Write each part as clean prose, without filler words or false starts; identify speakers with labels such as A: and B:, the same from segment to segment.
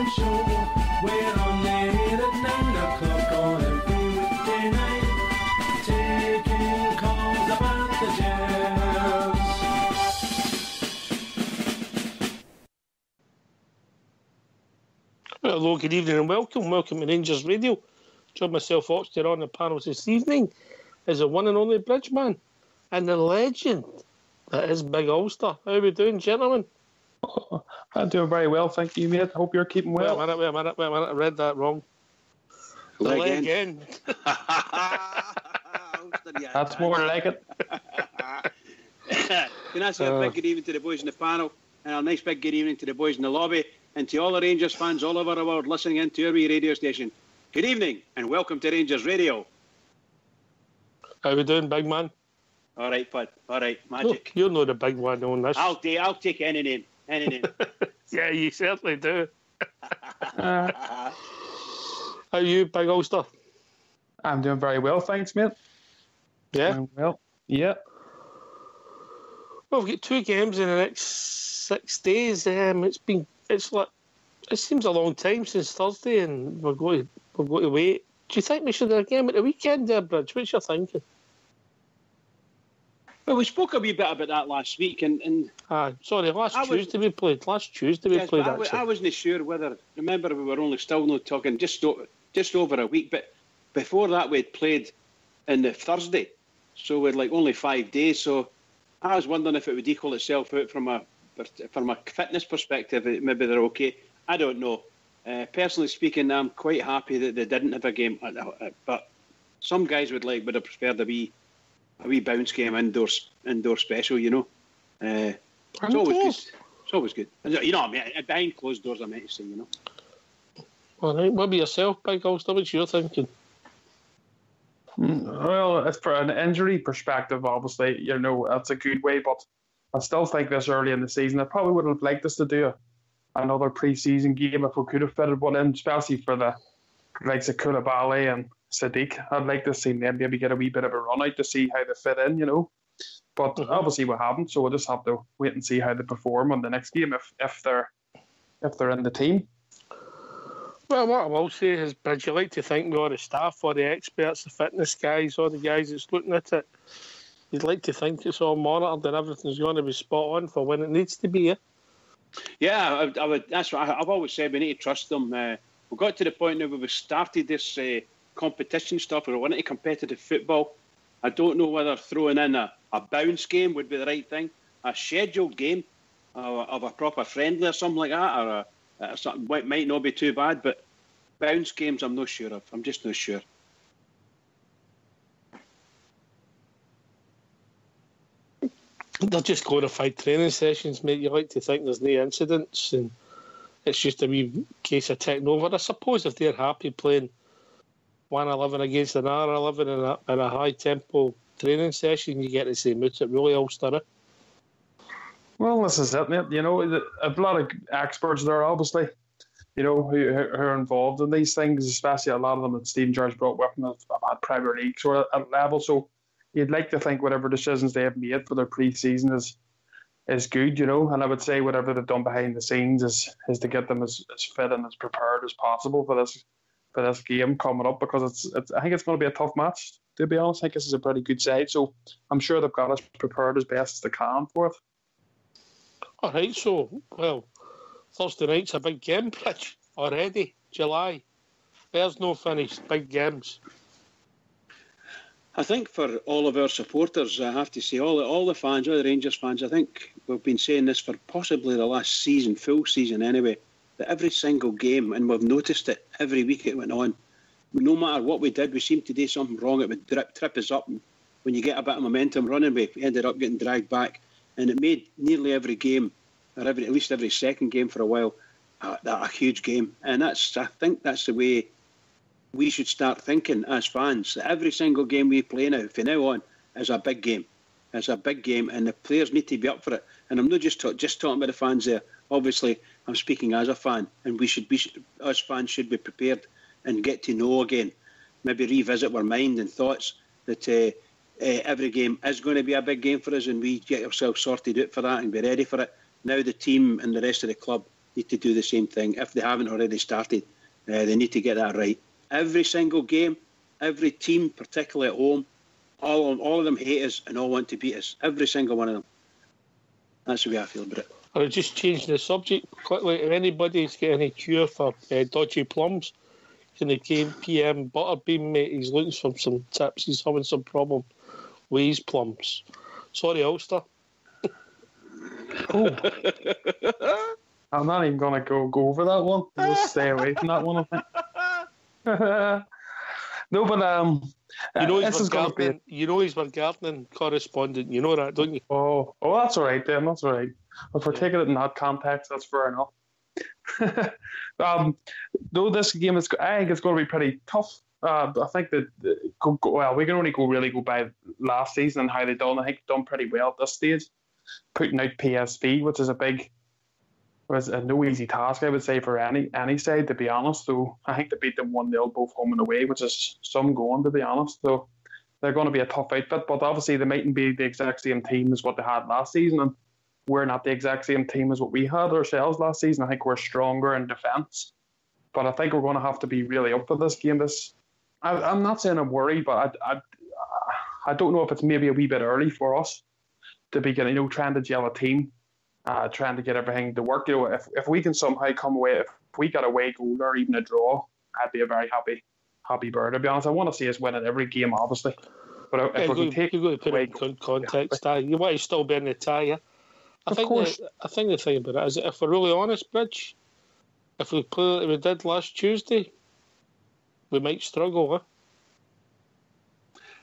A: show. We're on the air at 9 o'clock on every weekday night, taking calls about the Jazz.
B: Hello, good evening and welcome to Rangers Radio. Join myself, Oxter, on the panels this evening is the one and only Bridgeman and the legend that is Big Ulster. How are we doing, gentlemen?
C: I'm doing very well, thank you, mate. Hope you're keeping well.
B: Wait a minute. I read that wrong. The legend.
C: That's more like it.
D: Can I say a big good evening to the boys in the panel, and a nice big good evening to the boys in the lobby, and to all the Rangers fans all over the world listening in to our wee radio station. Good evening, and welcome to Rangers Radio.
B: How we doing, big man?
D: All right, bud. All right, magic.
B: You're not the big one on this.
D: I'll take any name.
B: Yeah, you certainly do. How are you, Big Ulster?
C: I'm doing very well, thanks, mate.
B: Yeah?
C: Doing well. Yeah.
B: Well, we've got 2 games in the next 6 days. It seems a long time since Thursday, and we're going to wait. Do you think we should have a game at the weekend there, Bridge? What's your thinking?
D: Well, we spoke a wee bit about that last week, and
B: Last Tuesday we played. Actually.
D: I wasn't sure whether. Remember, we were only still not talking just over a week, but before that we'd played in the Thursday, so we'd only 5 days. So I was wondering if it would equal itself out from a fitness perspective. Maybe they're okay. I don't know. Personally speaking, I'm quite happy that they didn't have a game, but some guys would have preferred a wee bounce game indoor special, you know. It's always good. It's always good. You know what I mean? Behind closed doors, I meant to say, you know.
B: All right. What about yourself, Big Ulster? What's your thinking?
C: Well, as for an injury perspective, obviously, you know, that's a good way, but I still think this early in the season, I probably would have liked us to do another pre-season game if we could have fitted one in, especially for the likes of Koulibaly and Sadiq. I'd like to see them maybe get a wee bit of a run out to see how they fit in, you know. But obviously we haven't, so we'll just have to wait and see how they perform on the next game if they're in the team.
B: Well, what I will say is, Bridge, you like to think with all the staff, all the experts, the fitness guys, all the guys that's looking at it, you'd like to think it's all monitored and everything's going to be spot on for when it needs to be, yeah?
D: Yeah, I would. That's what I've always said. We need to trust them. We got to the point now where we started this competition stuff. We're wanting competitive football. I don't know whether throwing in a bounce game would be the right thing. A scheduled game of a proper friendly or something like that, or something might not be too bad. But bounce games, I'm not sure of. I'm just not sure.
B: They're just glorified training sessions, mate. You like to think there's no incidents and it's just a wee case of taking over. I suppose if they're happy playing 1-11 against another 11 in a high-tempo training session, you get the same out. It really Ulster, eh?
C: Well, this is it, mate. You know, a lot of experts there, obviously, you know, who are involved in these things, especially a lot of them that Stephen George brought with him have had Premier League sort of at level. So you'd like to think whatever decisions they have made for their pre-season is good, you know, and I would say whatever they've done behind the scenes is to get them as fit and as prepared as possible for this game coming up, because I think it's going to be a tough match, to be honest. I think this is a pretty good side, so I'm sure they've got us prepared as best as they can for it.
B: All right, so, well, Thursday night's a big game, Bridge, already, July. There's no finished, big games.
D: I think for all of our supporters, I have to say, all the fans, all the Rangers fans, I think we've been saying this for possibly the last season, full season anyway, that every single game, and we've noticed it every week it went on, no matter what we did, we seemed to do something wrong. It would trip us up. And when you get a bit of momentum running, we ended up getting dragged back. And it made nearly every game, or at least every second game for a while, a huge game. And I think that's the way we should start thinking as fans, that every single game we play now, from now on, is a big game. It's a big game, and the players need to be up for it. And I'm not just talking about the fans there. Obviously, I'm speaking as a fan, and us fans should be prepared and get to know again, maybe revisit our mind and thoughts that every game is going to be a big game for us, and we get ourselves sorted out for that and be ready for it. Now the team and the rest of the club need to do the same thing. If they haven't already started, they need to get that right. Every single game, every team, particularly at home, all of them hate us and all want to beat us. Every single one of them. That's the way I feel about it.
B: I'll just change the subject quickly. If anybody's got any cure for dodgy plums, can they game PM Butterbean, mate? He's looking for some tips. He's having some problem with his plums. Sorry, Ulster.
C: Oh. I'm not even going to go over that one. We'll stay away from that one, I think. No, but
B: you know he's my gardening correspondent. You know that, don't you?
C: Oh, that's all right then. That's all right. If we're taking it in that context, that's fair enough. Though this game I think it's going to be pretty tough. I think that we can only go by last season and how they done. I think done pretty well at this stage, putting out PSV, which is was a no easy task, I would say, for any side, to be honest. So I think they beat them 1-0 both home and away, which is some going, to be honest. So they're going to be a tough outfit, but obviously they mightn't be the exact same team as what they had last season, and we're not the exact same team as what we had ourselves last season. I think we're stronger in defence, but I think we're going to have to be really up for this game. I'm not saying I'm worried, but I don't know if it's maybe a wee bit early for us to be trying to gel a team. Trying to get everything to work. If we can somehow come away, if we got a away goal or even a draw, I'd be a very happy bird, to be honest. I want to see us win at every game, obviously. But if we can take
B: you've got to put it in context, you want to still be in the tie, yeah? I think the thing about it is, if we're really honest, Bridge, if we play like we did last Tuesday, we might struggle, huh?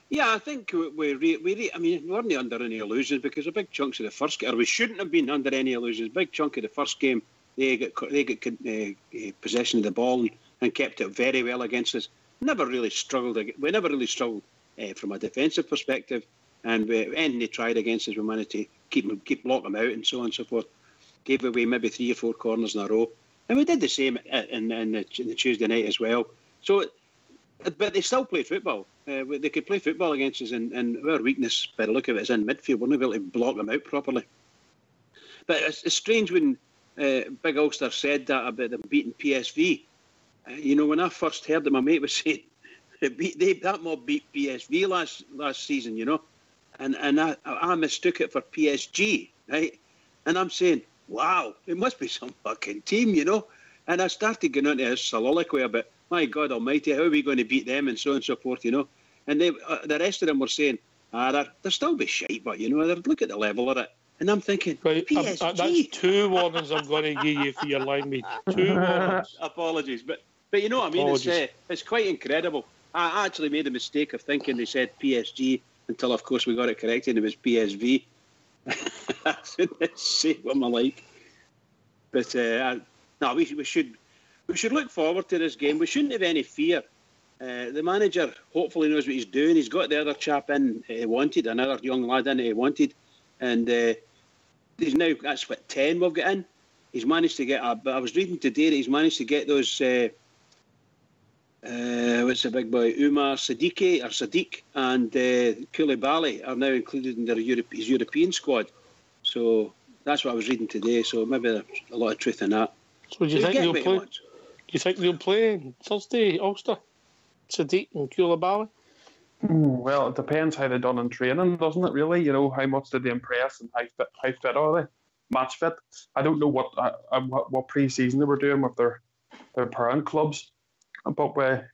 D: Yeah, I think we weren't under any illusions, because a big chunks of the first game, or we shouldn't have been under any illusions. Big chunk of the first game, they got possession of the ball and kept it very well against us. We never really struggled from a defensive perspective, and they tried against us. We managed to keep blocking them out and so on and so forth. Gave away maybe 3 or 4 corners in a row, and we did the same in the Tuesday night as well. So, but they still play football. They could play football against us, and our weakness, by the look of it, is in midfield. We're not able to block them out properly. But it's strange when Big Ulster said that about them beating PSV. When I first heard it, my mate was saying that mob beat PSV last season, and I mistook it for PSG, right? And I'm saying, wow, it must be some fucking team, And I started going into this soliloquy about, my God Almighty, how are we going to beat them, and so on and so forth, And they, the rest of them were saying, they're still be shite, but look at the level of it. And I'm thinking, right, PSG.
B: That's 2 warnings I'm going to give you for your line, mate. 2 warnings.
D: Apologies, but you know what I mean. It's quite incredible. I actually made a mistake of thinking they said PSG until, of course, we got it corrected. It was PSV. I shouldn't say what I'm like, but no, we should look forward to this game. We shouldn't have any fear. The manager hopefully knows what he's doing. He's got the other chap in he wanted, another young lad in he wanted, and he's now, that's 10 we've got in. He's managed to get but I was reading today that he's managed to get those what's the big boy, Sadiq and Koulibaly are now included in his European squad. So that's what I was reading today. So maybe there's a lot of truth in that.
B: So do you think they'll play? Do you think they'll play Thursday, Ulster? Sadiq and Koulibaly?
C: Well, it depends how they're done in training, doesn't it, really? How much did they impress and how fit are they? Match fit? I don't know what pre-season they were doing with their parent clubs, but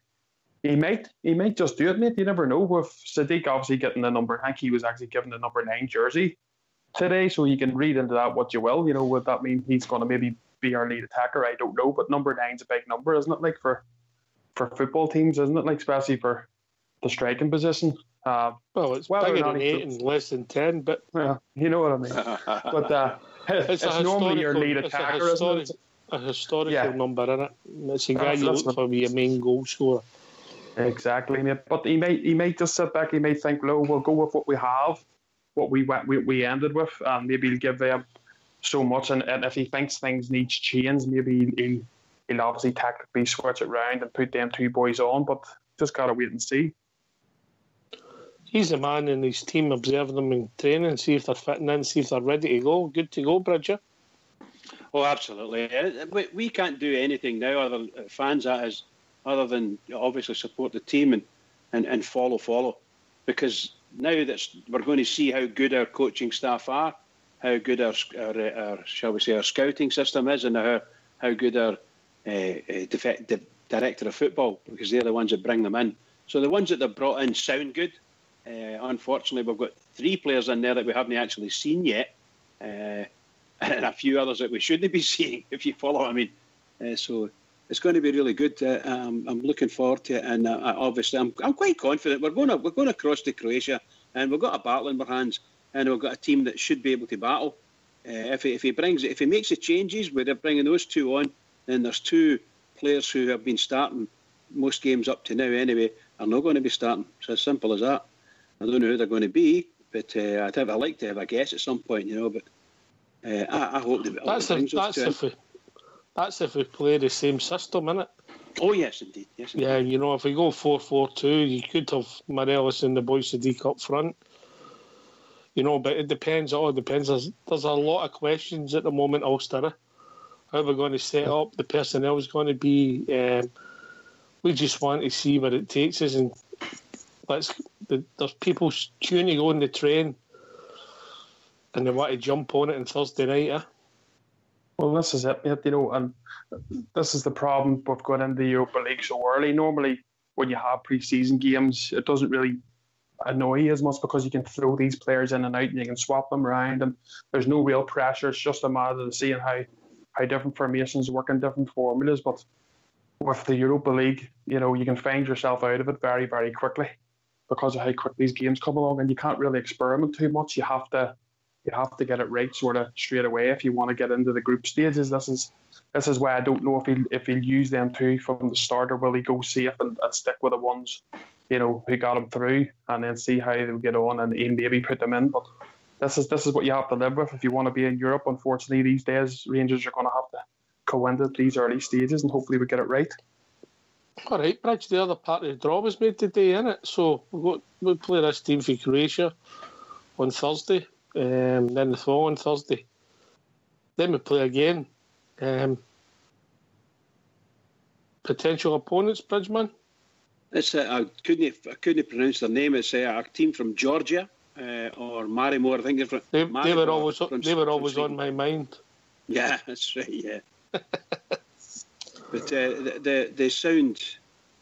C: he might just do it, mate. You never know. With Sadiq obviously getting the number, I think he was actually given the number 9 jersey today, so you can read into that what you will. Would that mean he's going to maybe be our lead attacker? I don't know, but number 9's a big number, isn't it? Like for football teams, isn't it? Like especially for the striking position.
B: Well, it's bigger than 8 and less than 10, but
C: yeah, you know what I mean. But it's normally your lead attacker, isn't it?
B: A historical number, isn't it? It's a guy you look for your main goal scorer.
C: Exactly, mate. But he might just sit back. He might think, "No, we'll go with what we have, what we ended with, and maybe he'll give them so much." And if he thinks things need to change, maybe he'll obviously tactically switch it round and put them 2 boys on. But just gotta wait and see.
B: He's the man in his team observing them in training, see if they're fitting in, see if they're ready to go. Good to go, Bridger.
D: Oh, absolutely. We can't do anything now, other fans, that is, other than obviously support the team and follow. Because now that we're going to see how good our coaching staff are, how good our shall we say, our scouting system is, and how good our director of football, because they're the ones that bring them in. So the ones that they've brought in sound good. Unfortunately, we've got 3 players in there that we haven't actually seen yet. And a few others that we shouldn't be seeing, if you follow what I mean. So it's going to be really good. I'm looking forward to it, and obviously I'm quite confident we're going across to Croatia, and we've got a battle in our hands, and we've got a team that should be able to battle. If he makes the changes, we're bringing those 2 on, then there's 2 players who have been starting most games up to now anyway are not going to be starting. It's as simple as that. I don't know who they're going to be, but I'd like to have a guess at some point, But I hope
B: that's if we play the same system, innit?
D: Oh yes, indeed. Yes, indeed.
B: Yeah, if we go 4-4-2, you could have Morelos and the boys Sadiq up front. But it depends. All depends. There's a lot of questions at the moment, Ulster. How we're going to set up, the personnel is going to be. We just want to see where it takes us, and there's people tuning to go on the train, and they want to jump on it on Thursday night.
C: Well, this is it, mate, and this is the problem with going into the Europa League so early. Normally, when you have pre-season games, it doesn't really annoy you as much because you can throw these players in and out and you can swap them around, and there's no real pressure. It's just a matter of seeing how different formations work in different formulas. But with the Europa League, you can find yourself out of it very, very quickly because of how quick these games come along, and you can't really experiment too much. You have to get it right sort of straight away if you want to get into the group stages. This is why I don't know if he'll use them 2 from the start, or will he go safe and stick with the ones who got him through, and then see how they'll get on and maybe put them in. But this is what you have to live with if you want to be in Europe. Unfortunately, these days Rangers are going to have to go into these early stages, and hopefully we get it right.
B: All right, Bridge, the other part of the draw was made today, innit? So we'll play this team for Croatia on Thursday, then the following Thursday. Then we play again. Potential opponents, Bridgeman?
D: It's I couldn't pronounce their name. It's a team from Georgia or Maribor. I think they're from.
B: They were always on my mind.
D: Yeah, that's right. Yeah. But the sound,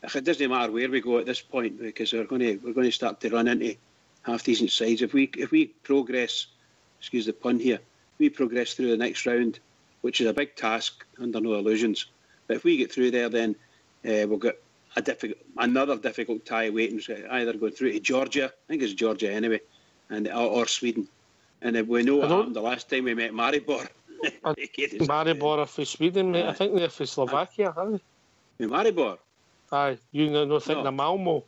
D: it doesn't matter where we go at this point, because we're going to start to run into half decent sides. If we progress, excuse the pun here, we progress through the next round, which is a big task under no illusions. But if we get through there, then we'll get another difficult tie waiting, either going through to Georgia, I think it's Georgia anyway, or Sweden. And if we know what happened the last time we met Maribor.
B: Maribor are for Sweden, mate. I think they're for Slovakia, aren't
D: they? Maribor?
B: Aye, you don't think they're Malmo?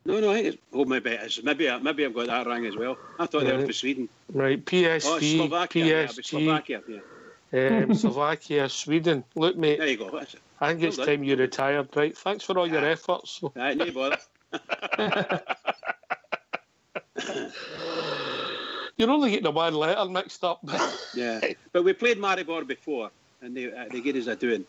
D: No, I think it's... maybe it is. Maybe I've got that wrong as well. I thought they were for Sweden.
B: Right, PSG,
D: Slovakia,
B: PSG,
D: Slovakia, yeah.
B: Slovakia, Sweden. Look, mate.
D: There you go.
B: I think it's time you retired, right? Thanks for all your efforts.
D: Right, no bother.
B: You're only getting the one letter mixed up.
D: Yeah, but we played Maribor before, and they gave us a doing.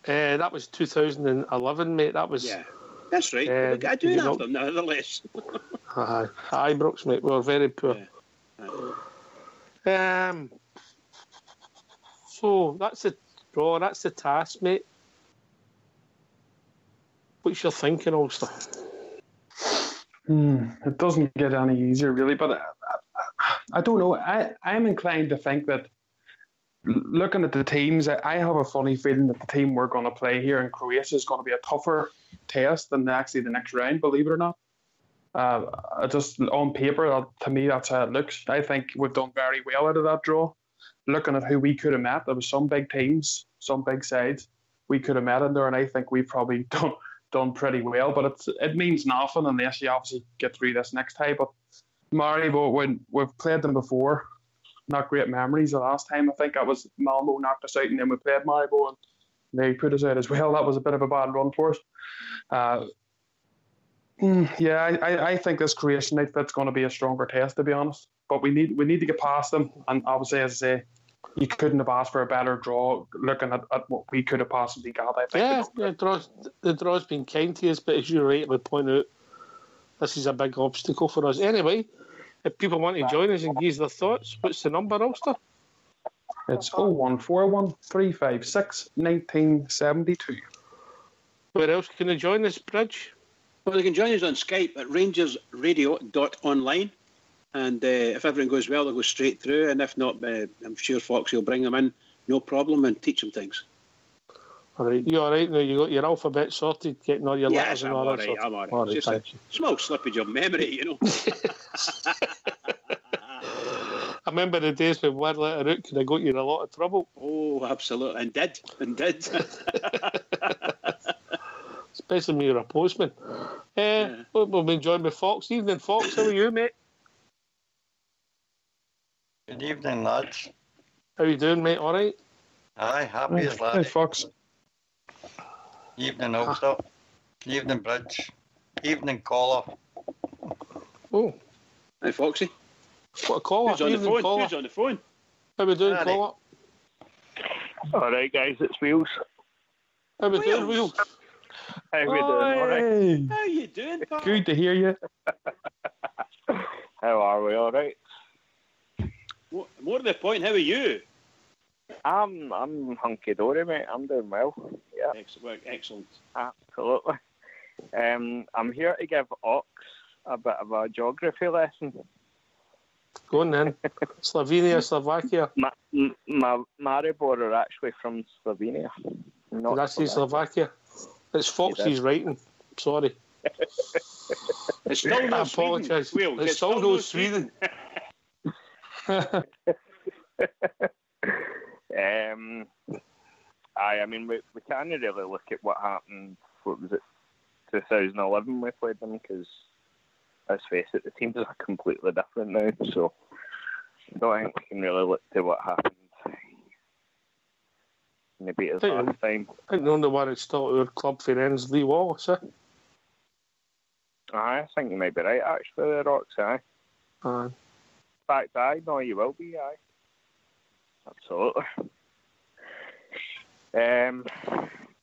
B: That was 2011, mate. That was.
D: Yeah, that's right. I do have them, nevertheless.
B: Aye, Brooks, mate. We were very poor. Yeah. So that's the draw. That's the task, mate. What's your thinking, Ulster?
C: It doesn't get any easier, really, but I don't know. I'm inclined to think that, looking at the teams, I have a funny feeling that the team we're going to play here in Croatia is going to be a tougher test than actually the next round, believe it or not. Just on paper, to me, that's how it looks. I think we've done very well out of that draw. Looking at who we could have met, there was some big teams, some big sides we could have met in there, and I think we've probably done pretty well, but it means nothing unless you obviously get through this next time. But Maribor, when we've played them before, not great memories. The last time, I think that was Malmo knocked us out, and then we played Maribor and they put us out as well. That was a bit of a bad run for us. I think this Croatian outfit's going to be a stronger test, to be honest. But we need to get past them, and obviously, as I say, you couldn't have asked for a better draw. Looking at what we could have possibly got, I think.
B: The draw's been kind to us, but as you rightly point out, this is a big obstacle for us. Anyway, if people want to join us and give their thoughts, what's the number, Ulster?
C: It's 0141 356 1972.
B: Where else can they join us, Bridge?
D: Well, they can join us on Skype at rangersradio.online. And if everything goes well, they'll go straight through. And if not, I'm sure Foxy will bring them in, no problem, and teach them things.
B: All right, you all right now? You got your alphabet sorted, getting all your letters and all that sort?
D: I'm all right.
B: All right,
D: Just a small slippage of memory, you know.
B: I remember the days when one letter out could have got you in a lot of trouble.
D: Oh, absolutely. And did.
B: Especially when you're a postman. We've been joined by Fox. Evening, Fox. How are you, mate?
E: Good evening, lads.
B: How you doing, mate? All right?
E: Aye, happy as
C: Hey,
E: lads.
C: Fox.
E: Evening, Ulster. Evening, Bridge. Evening, caller.
B: Oh,
D: Hey, Foxy.
B: what a caller.
D: Who's on the
B: Evening,
D: phone?
B: caller.
D: Who's on the phone?
B: How we doing,
E: Aye.
B: caller?
F: All right, guys, it's Wheels.
B: How we doing,
D: Wheels.
B: Wheels?
F: How we doing? All right.
C: Hey,
D: How you doing, pal?
C: good to hear you.
F: How are we? All right.
D: More to the point, how are you?
F: I'm hunky dory, mate. I'm doing well. Yeah,
D: Excellent.
F: absolutely. I'm here to give Ox a bit of a geography lesson.
B: Go on then. Slovenia, Slovakia.
F: My Maribor are actually from Slovenia. Not
B: Did I say Slovakia? It's Foxy's writing. Sorry.
D: It's still
B: I
D: not Sweden.
B: apologise.
D: Will.
B: It's still no Sweden.
F: I mean, we can't really look at what happened. What was it, 2011 we played them? Because let's face it, the teams are completely different now. So I don't think we can really look to what happened. And they beat us last time.
B: I think the only one that's still our club friends, Lee Wallace.
F: I think you might be right, actually, the Rocks, aye. In fact, no, you will be, aye. Absolutely.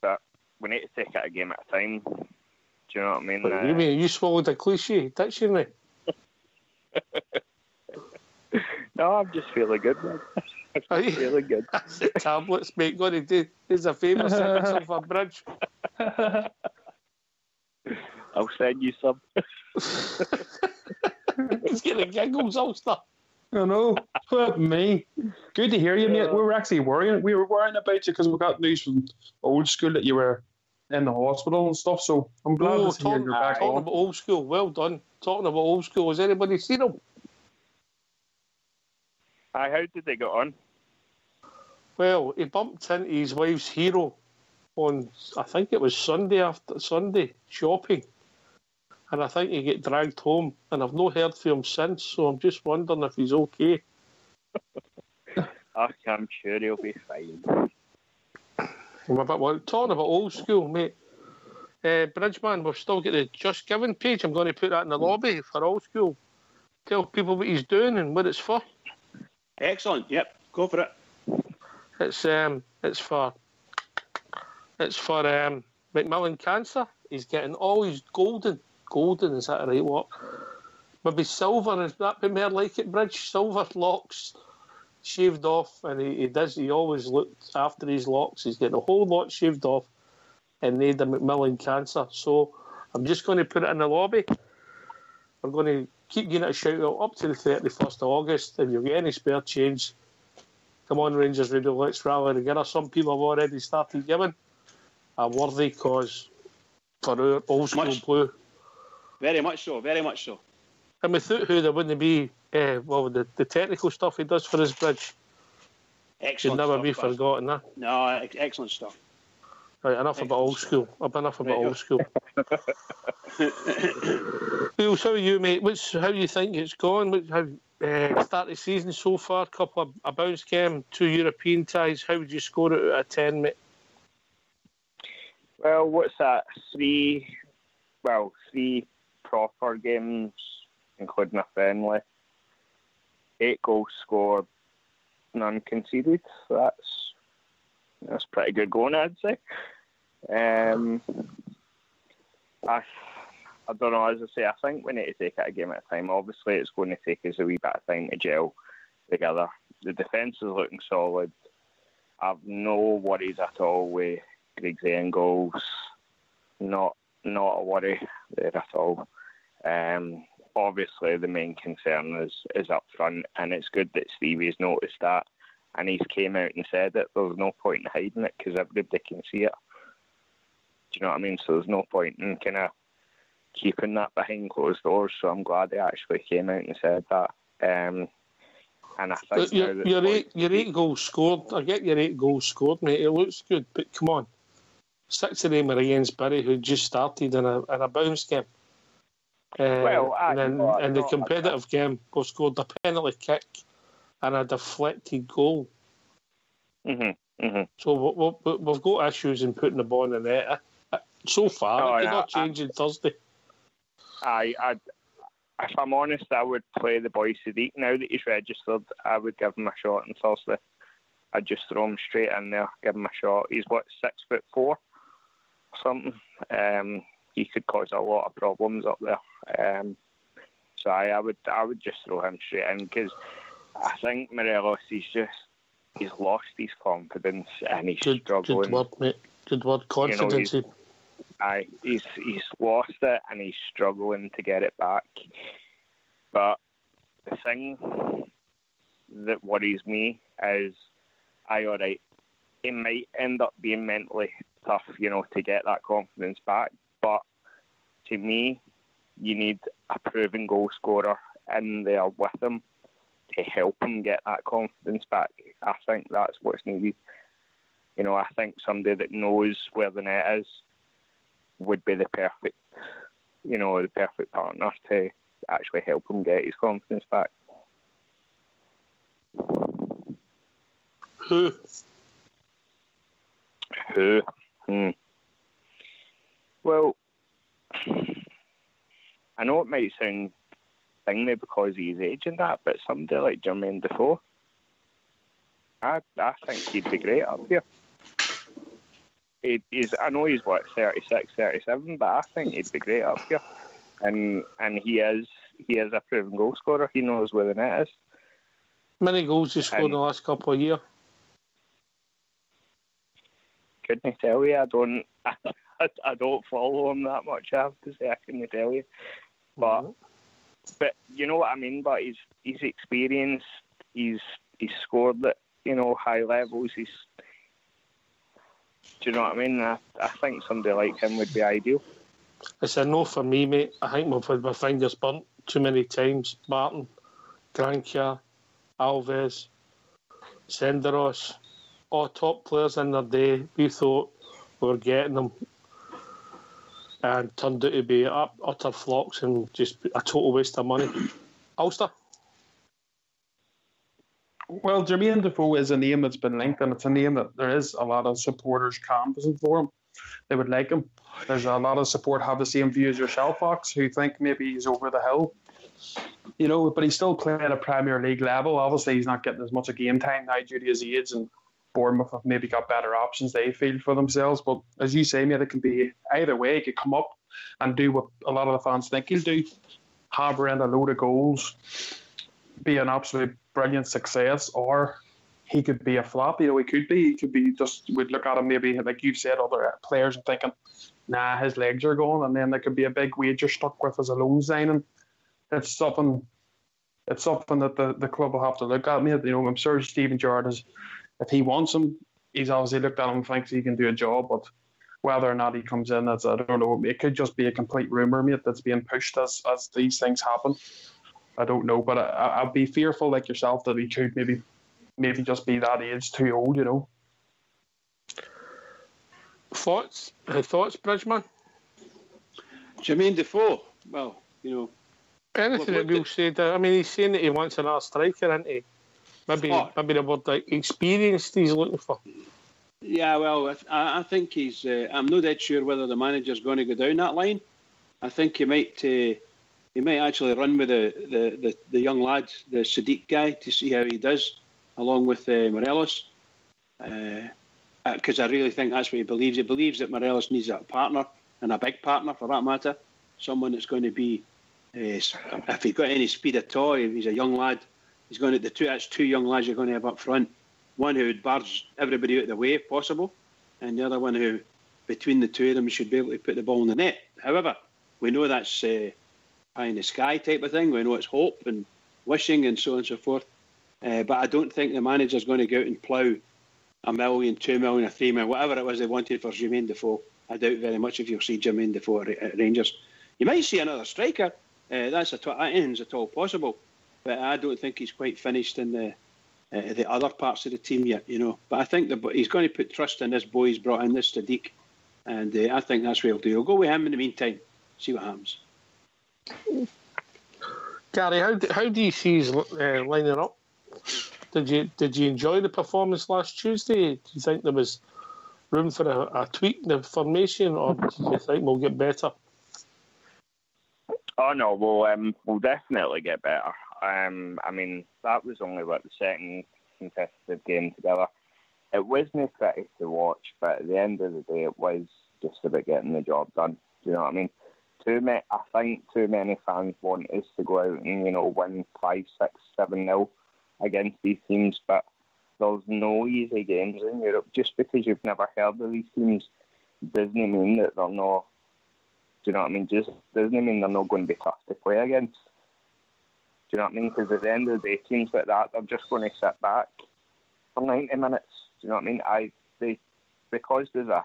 F: But we need to take it a game at a time. Do you know what I mean?
B: What do you mean? You swallowed a cliche dictionary.
F: No, I'm just feeling good, man. I'm just feeling good.
B: That's the tablets, mate. Got to do. There's a famous sentence of a Bridge.
F: I'll send you some.
B: He's getting giggles, Ulster.
C: I know. What me? Good to hear you, mate. We were actually worrying. We were worrying about you because we got news from old school that you were in the hospital and stuff. So I'm glad to hear you're back
B: talking
C: on.
B: about old school. Well done. Talking about old school. Has anybody seen him?
F: Aye, how did they get on?
B: Well, he bumped into his wife's hero on, I think it was Sunday shopping. And I think he get dragged home. And I've not heard from him since, so I'm just wondering if he's okay.
F: I'm sure he'll be fine.
B: Talking about old school, mate. Bridgeman, we've still got the Just Giving page. I'm going to put that in the lobby for old school. Tell people what he's doing and what it's for.
D: Excellent. Yep. Go for it.
B: It's for Macmillan Cancer. He's getting all his golden, is that right? What? Maybe silver, is that be more like it, Bridge? Silver locks shaved off, and he always looked after his locks. He's getting a whole lot shaved off and made a Macmillan Cancer. So I'm just going to put it in the lobby. We're going to keep giving it a shout out up to the 31st of August. If you've got any spare change, come on, Rangers Radio, let's rally together. Some people have already started giving a worthy cause for our old school blue.
D: Very much so, very much so.
B: And without who there wouldn't be, the technical stuff he does for his Bridge should
D: Excellent
B: never
D: stuff,
B: be
D: Buzz.
B: forgotten.
D: No, excellent stuff.
B: Right, enough about old school. Enough about old school. Wheels, how are you, mate? How do you think it's gone? How start the season so far? Couple of a bounce game, 2 European ties. How would you score it out of 10, mate?
F: Well, what's that? 3 proper games, including a friendly. 8 goals scored, none conceded. So that's pretty good going, I'd say. I don't know, as I say, I think we need to take it a game at a time. Obviously, it's going to take us a wee bit of time to gel together. The defence is looking solid. I've no worries at all with Griggs and goals. Not a worry there at all. Obviously, the main concern is up front, and it's good that Stevie's noticed that, and he's came out and said it. There's no point in hiding it because everybody can see it. Do you know what I mean? So there's no point in kind of keeping that behind closed doors. So I'm glad they actually came out and said that. And I think
B: your 8 goals scored. I get your 8 goals scored, mate. It looks good, but come on, 6 of them are against Bury, who just started in a bounce game. In the competitive game, we scored a penalty kick and a deflected goal. So we've got issues in putting the ball in the net. So far, it did not change on Thursday.
F: If I'm honest, I would play the boy Sadiq now that he's registered. I would give him a shot on Thursday. I'd just throw him straight in there, give him a shot. He's 6'4" or something. He could cause a lot of problems up there. So I would just throw him straight in because I think Morelos he's lost his confidence and he's struggling.
B: Good word, mate. Good word. Confidence.
F: He's lost it and he's struggling to get it back. But the thing that worries me is, alright, it might end up being mentally tough, to get that confidence back. But to me, you need a proven goal scorer in there with him to help him get that confidence back. I think that's what's needed. I think somebody that knows where the net is would be the perfect partner to actually help him get his confidence back.
B: Who?
F: Well, I know it might sound thingy because he's age and that, but somebody like Jermaine Defoe, I think he'd be great up here. I know he's 36, 37, but I think he'd be great up here. And he is a proven goal scorer. He knows where the net is.
B: Many goals he scored in the last couple of years?
F: Couldn't tell you. I don't follow him that much. I have to say I couldn't tell you. But you know what I mean. But he's experienced. He's scored at high levels. Do you know what I mean? I think somebody like him would be ideal.
B: It's a no for me, mate. I think we've had my fingers burnt too many times. Martin, Grankia, Alves, Senderos, all top players in their day. We thought we were getting them and turned out to be utter flocks and just a total waste of money. Ulster?
C: Well, Jermaine Defoe is a name that's been linked, and it's a name that there is a lot of supporters canvassing for him. They would like him. There's a lot of support have the same view as yourself, Fox, who think maybe he's over the hill. But he's still playing at a Premier League level. Obviously, he's not getting as much of game time now due to his age, and Bournemouth have maybe got better options they feel for themselves. But as you say, mate, it can be either way. He could come up and do what a lot of the fans think he'll do, harbour in a load of goals, be an absolute brilliant success, or he could be a flop. He could be just, we'd look at him maybe, like you've said, other players and thinking, nah, his legs are gone, and then there could be a big wager stuck with as a loan signing. It's something that the club will have to look at, mate. I'm sure Stephen Gerrard if he wants him, he's obviously looked at him and thinks he can do a job, but whether or not he comes in, I don't know. It could just be a complete rumour, mate, that's being pushed as these things happen. I don't know, but I'd be fearful, like yourself, that he could maybe just be that age too old,
B: Thoughts, Bridgman?
D: Jermaine Defoe, well,
B: Anything that we'll say. He's saying that he wants another striker, isn't he? Maybe the word like experienced he's looking for.
D: Yeah, well, I think he's. I'm not that sure whether the manager's going to go down that line. I think he might actually run with the young lad, the Sadiq guy, to see how he does. along with Morelos, because I really think that's what he believes. He believes that Morelos needs a partner, and a big partner for that matter, someone that's going to be, if he's got any speed at all, if he's a young lad, he's going to that's two young lads you're going to have up front. One who would barge everybody out of the way if possible, and the other one who, between the two of them, should be able to put the ball in the net. However, we know that's pie in the sky type of thing. We know it's hope and wishing and so on and so forth. But I don't think the manager's going to go out and plough $1 million, $2 million, or $3 million, whatever it was they wanted for Jermaine Defoe. I doubt very much if you'll see Jermaine Defoe at Rangers. You might see another striker. Anything's at all possible. But I don't think he's quite finished in the other parts of the team yet, you know. But I think he's going to put trust in this boy he's brought in, this Sadiq. And I think that's what he'll do. He'll go with him in the meantime, see what happens.
B: Gary, how do you see his lining up? Did you enjoy the performance last Tuesday? Do you think there was room for a tweak in the formation, or do you think we'll get better?
F: Oh no, we'll definitely get better. I mean, that was only the second competitive game together. It wasn't pretty to watch, but at the end of the day, it was just about getting the job done. Do you know what I mean? I think too many fans want us to go out and, you know, win 5, 6, 7-0 against these teams, but there's no easy games in Europe. Just because you've never heard of these teams doesn't mean that they're not. Do you know what I mean? Just doesn't mean they're not going to be tough to play against. Do you know what I mean? Because at the end of the day, teams like that, they're just going to sit back for 90 minutes. Do you know what I mean? Because there's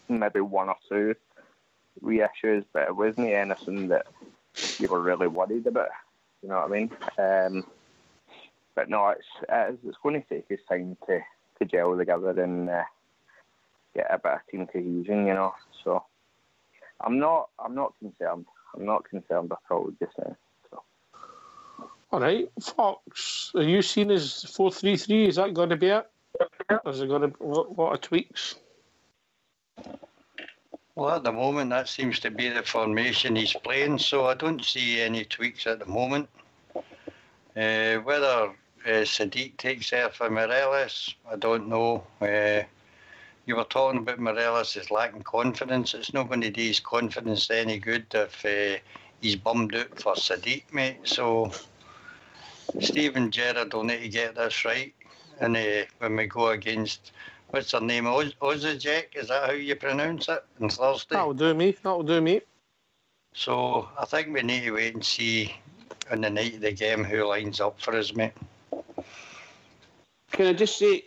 F: maybe one or two reissues, but it wasn't anything that you were really worried about. You know what I mean? But no, it's going to take us time to gel together and get a bit of team cohesion. You know, so I'm not concerned. I'm not concerned at all just now. So.
B: All right, Fox, are you seeing as 4-3-3? Is that going to be it? Or is it going to be a lot of tweaks?
E: Well, at the moment, that seems to be the formation he's playing, so I don't see any tweaks at the moment. Whether Sadiq takes there for Morelos, I don't know. You were talking about Morelos is lacking confidence. It's not going to do his confidence any good if he's bummed out for Sadiq, mate. So Stephen Gerrard will need to get this right. And when we go against, what's her name, Ozajek, is that how you pronounce it, on Thursday?
B: That'll do me.
E: So I think we need to wait and see on the night of the game who lines up for us, mate.
D: Can I just say,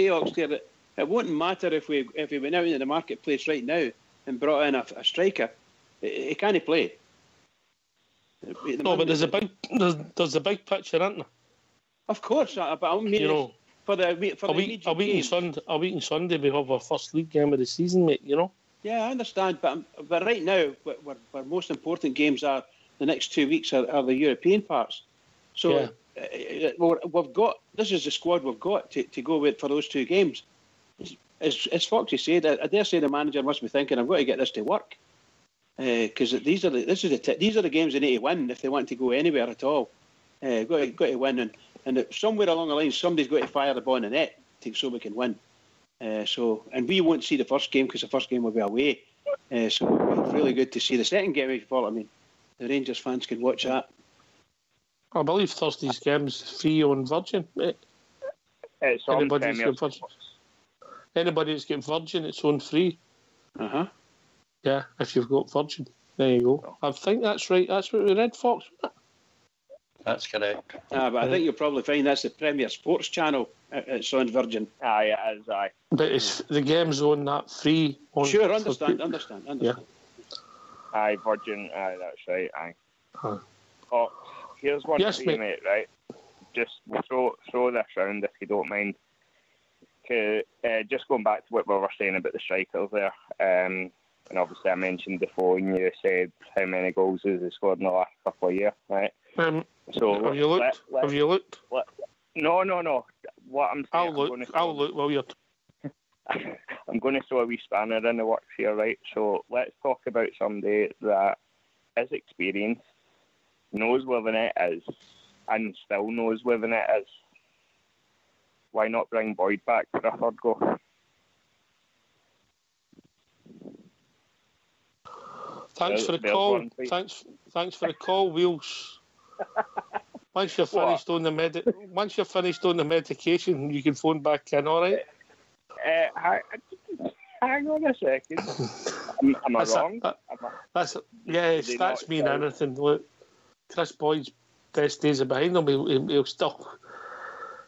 D: Oxley, that it wouldn't matter if we went out into the marketplace right now and brought in a striker. He can't play.
B: No, but there's a big picture, isn't there?
D: Of course, but I mean,
B: you know,
D: for the immediate game.
B: A week on Sunday we have our first league game of the season, mate. You know.
D: Yeah, I understand, but right now, our most important games are the next 2 weeks are the European parts. So we've got, this is the squad we've got to go with for those 2 games. As Foxy said, I dare say the manager must be thinking, I've got to get this to work, because these are the games they need to win if they want to go anywhere at all. Got to win, and somewhere along the line, somebody's got to fire the ball in the net so we can win. And we won't see the first game because the first game will be away. So it's really good to see the second game, if you follow what I mean. The Rangers fans can watch that.
B: I believe Thursday's game's free on Virgin, mate.
F: It's on Premier Sports.
B: Anybody that's got Virgin, it's on free.
D: Uh-huh.
B: Yeah, if you've got Virgin. There you go. I think that's right. That's what we read, Fox.
E: That's correct.
D: But I think you'll probably find that's the Premier Sports channel. It's on Virgin.
F: Aye, it is, aye.
B: But it's the game's on that free.
D: Sure, understand.
B: Yeah.
F: Aye, Virgin, aye, that's right, aye.
B: Huh.
F: Oh, here's one for you, mate, right? Just throw this round if you don't mind. Just going back to what we were saying about the strikers there, and obviously I mentioned before, and you said how many goals has he scored in the last couple of years, right?
B: So have you looked?
F: No. What I'm saying,
B: I'll look while you're.
F: I'm going to throw a wee spanner in the works here, right? So let's talk about somebody that is experienced, knows where the net is, and still knows where the net is. why not bring Boyd back for a third go?
B: Thanks for the
F: There's
B: call.
F: one for you.
B: Thanks for the call, Wheels. Once you're finished on the medication, you can phone back in. All right.
F: Hang on a second. Am I wrong?
B: That's stats mean anything. Look, Chris Boyd's best days are behind him.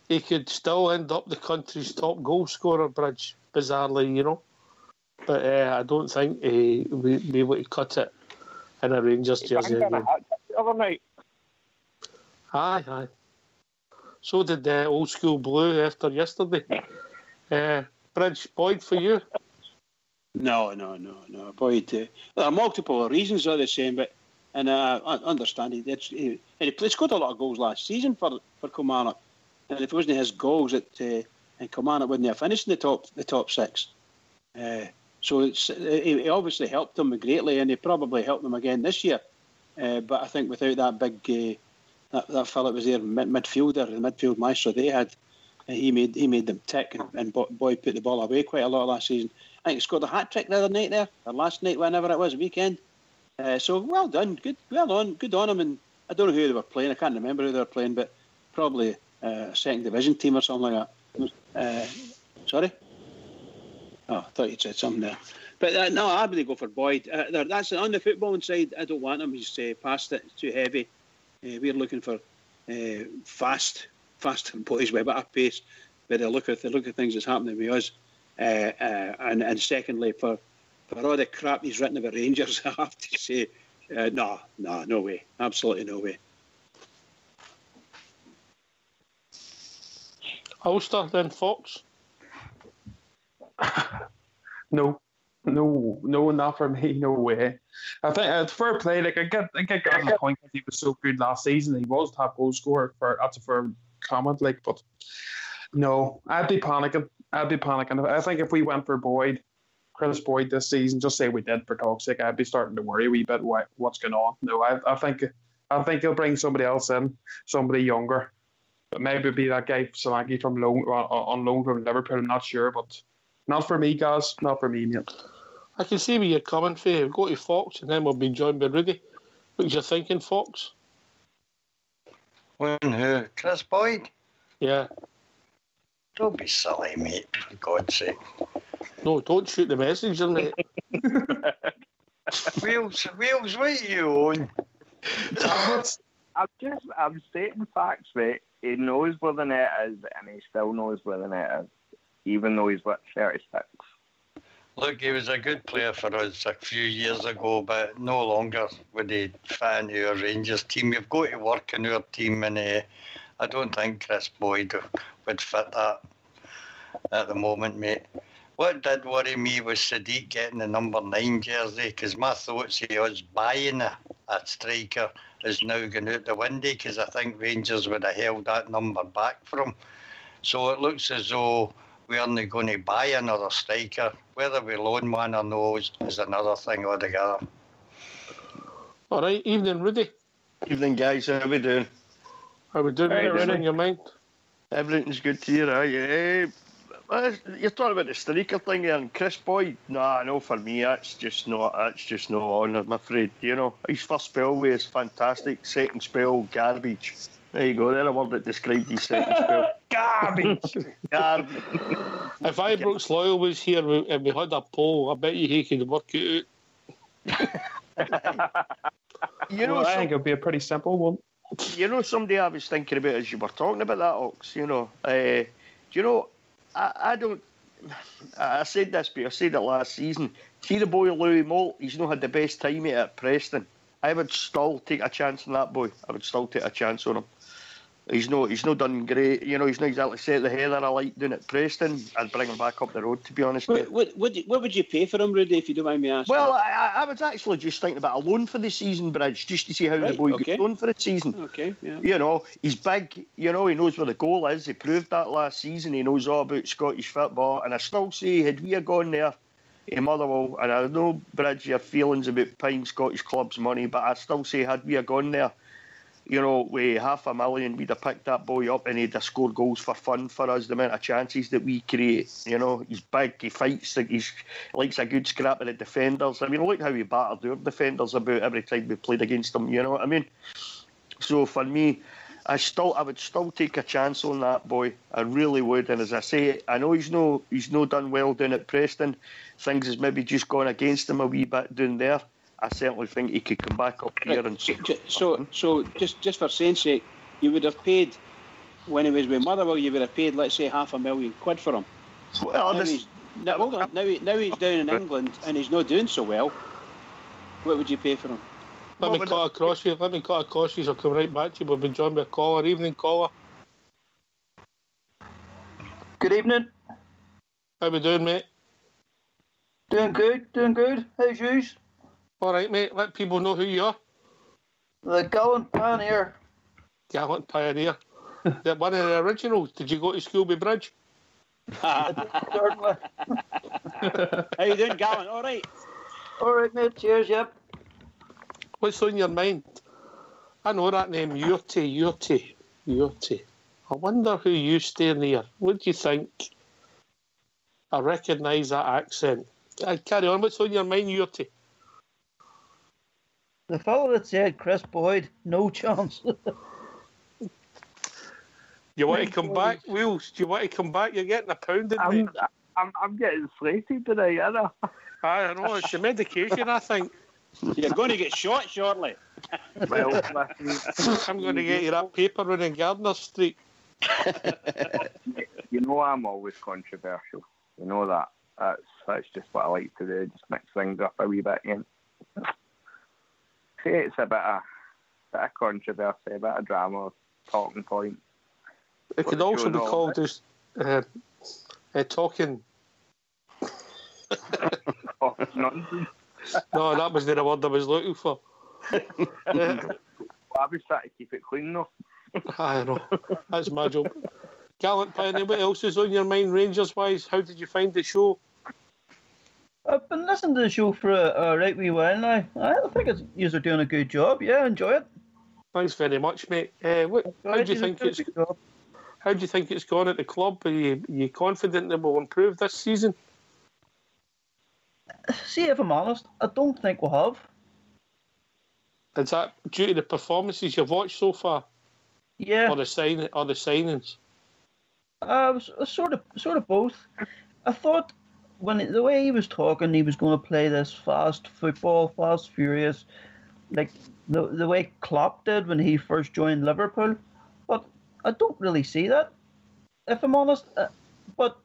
B: He could still end up the country's top goal scorer, Bridge. Bizarrely, you know. But I don't think we'll be able to cut it in a Rangers jersey again.
F: The other night.
B: Aye. So did the old school blue after yesterday. Bridge, Boyd for you?
D: No. Boyd, there are multiple reasons are the same, but I understand he scored a lot of goals last season for Kilmarnock, and if it wasn't his goals, and Kilmarnock wouldn't have finished in the top six. So he obviously helped them greatly, and he probably helped them again this year. But I think without that big that fella was their midfielder, the midfield maestro they had, he made them tick, and Boyd put the ball away quite a lot last season. I think he scored a hat-trick the other night there, or last night, whenever it was, weekend. So well done, good on him. And I don't know who they were playing. I can't remember who they were playing, but probably a second division team or something like that. Sorry. Oh, I thought you said something there. But no, I really go for Boyd. That's on the footballing side. I don't want him. He's past it. It's too heavy. We're looking for fast boys with a bit of pace. But the look of things that's happening with us. And secondly, for all the crap he's written about Rangers, I have to say, no way. Absolutely no way.
B: Ulster, then Fox?
C: No, not for me. No way. I think it's fair play. Like I get the point that he was so good last season. He was top goal scorer. That's a fair comment. Like, but no, I'd be panicking. I think if we went for Chris Boyd this season, just say we did for talk's sake, I'd be starting to worry a wee bit what's going on. No, I think he'll bring somebody else in, somebody younger. But maybe be that guy Solanke from on loan from Liverpool. I'm not sure, but not for me, guys. Not for me, mate.
B: I can see where you're coming from. We'll go to Fox, and then we'll be joined by Rudy. What you thinking, Fox?
E: When who? Chris Boyd?
B: Yeah.
E: Don't be silly, mate, for God's sake.
B: No, don't shoot the messenger, mate.
E: Wheels, what are you on?
F: I'm stating facts, mate. He knows where the net is, and he still knows where the net is, even though he's 36.
E: Look, he was a good player for us a few years ago, but no longer would he fit into our Rangers team. You've got to work in our team, and I don't think Chris Boyd would fit that at the moment, mate. What did worry me was Sadiq getting the number 9 jersey, because my thoughts of us buying a striker is now going out the window, because I think Rangers would have held that number back for him. So it looks as though we aren't going to buy another striker. Whether we loan one or no is another thing altogether.
B: All right, evening, Rudy.
G: Evening, guys. How are we doing?
B: How we doing? What's on your mind?
G: Everything's good here, aye. You're talking about the striker thing there, and Chris Boyd. No, for me, that's just not on, I'm afraid. You know, his first spell was fantastic. Second spell, garbage. There you go. There's a word that described his second spell. Garbage.
B: If Ibrox Loyal was here and we had a poll, I bet you he could work it out.
C: I think it'd be a pretty simple one.
G: You know, somebody I was thinking about as you were talking about that, Ox. You know, I don't. I said this, but I said it last season. See the boy Louis Moult. He's not had the best time at Preston. I would still take a chance on that boy. I would still take a chance on him. He's not done great. You know, he's not exactly set the heather I like doing at Preston. I'd bring him back up the road, to be honest.
D: What would you pay for him, Rudy, if you don't mind me asking?
G: Well, I was actually just thinking about a loan for the season, Bridge, just to see how the boy gets on for the season.
D: Okay, yeah.
G: You know, he's big. You know, he knows where the goal is. He proved that last season. He knows all about Scottish football. And I still say, had we gone there, Motherwell, and I know, Bridge, your feelings about paying Scottish clubs money, but I still say, had we gone there, you know, with $500,000, we'd have picked that boy up and he'd have scored goals for fun for us, the amount of chances that we create. You know, he's big, he fights, he likes a good scrap at the defenders. I mean, look how he battered our defenders about every time we played against them, you know what I mean? So for me, I would still take a chance on that boy. I really would. And as I say, I know he's no done well down at Preston. Things has maybe just gone against him a wee bit down there. I certainly think he could come back up here and.
D: So just for saying sake, you would have paid when he was with Motherwell. You would have paid, let's say, £500,000 for him.
G: Well,
D: Hold on. Now he's down in England and he's not doing so well. What would you pay for him?
B: Let me cut across you. I'll come right back to you. We've been joined by a caller. Evening, caller.
H: Good evening.
B: How we doing, mate?
H: Doing good. How's yours?
B: All right, mate. Let people know who you are.
H: The Gallant Pioneer.
B: Gallant Pioneer. That one of the originals. Did you go to school with Bridge?
H: Certainly.
D: How you doing, Gallant? All right.
H: All right, mate. Cheers, yep.
B: What's on your mind? I know that name, Yurty. I wonder who you stay near. What do you think? I recognise that accent. Carry on. What's on your mind, Yurty?
H: The fellow that said Chris Boyd, no chance.
B: You want to come back, Wheels? Do you want to come back? You're getting a pounding, mate.
F: I'm getting slated today, I know.
B: I know, it's the medication, I think.
D: You're going to get shot shortly.
F: Well, listen,
B: I'm going to get you that paper in Gardner Street.
F: you know I'm always controversial. You know that. That's just what I like to do. Just mix things up a wee bit. You know? See, it's a bit of controversy, a bit of drama, talking point.
B: It could also be called just talking.
F: Oh, nonsense.
B: No, that wasn't the word I was looking for.
F: I was trying to keep it clean though.
B: I know. That's my job. Gallant Pioneer, what else is on your mind, Rangers-wise? How did you find the show?
H: I've been listening to the show for a right wee while now. I think you are doing a good job. Yeah, enjoy it.
B: Thanks very much, mate. How do you think it's gone at the club? Are you confident that we'll improve this season?
H: See, if I'm honest, I don't think we have.
B: Is that due to the performances you've watched so far?
H: Yeah.
B: Or the signings?
H: Sort of both. I thought the way he was talking, he was going to play this fast football, fast furious, like the way Klopp did when he first joined Liverpool. But I don't really see that, if I'm honest. But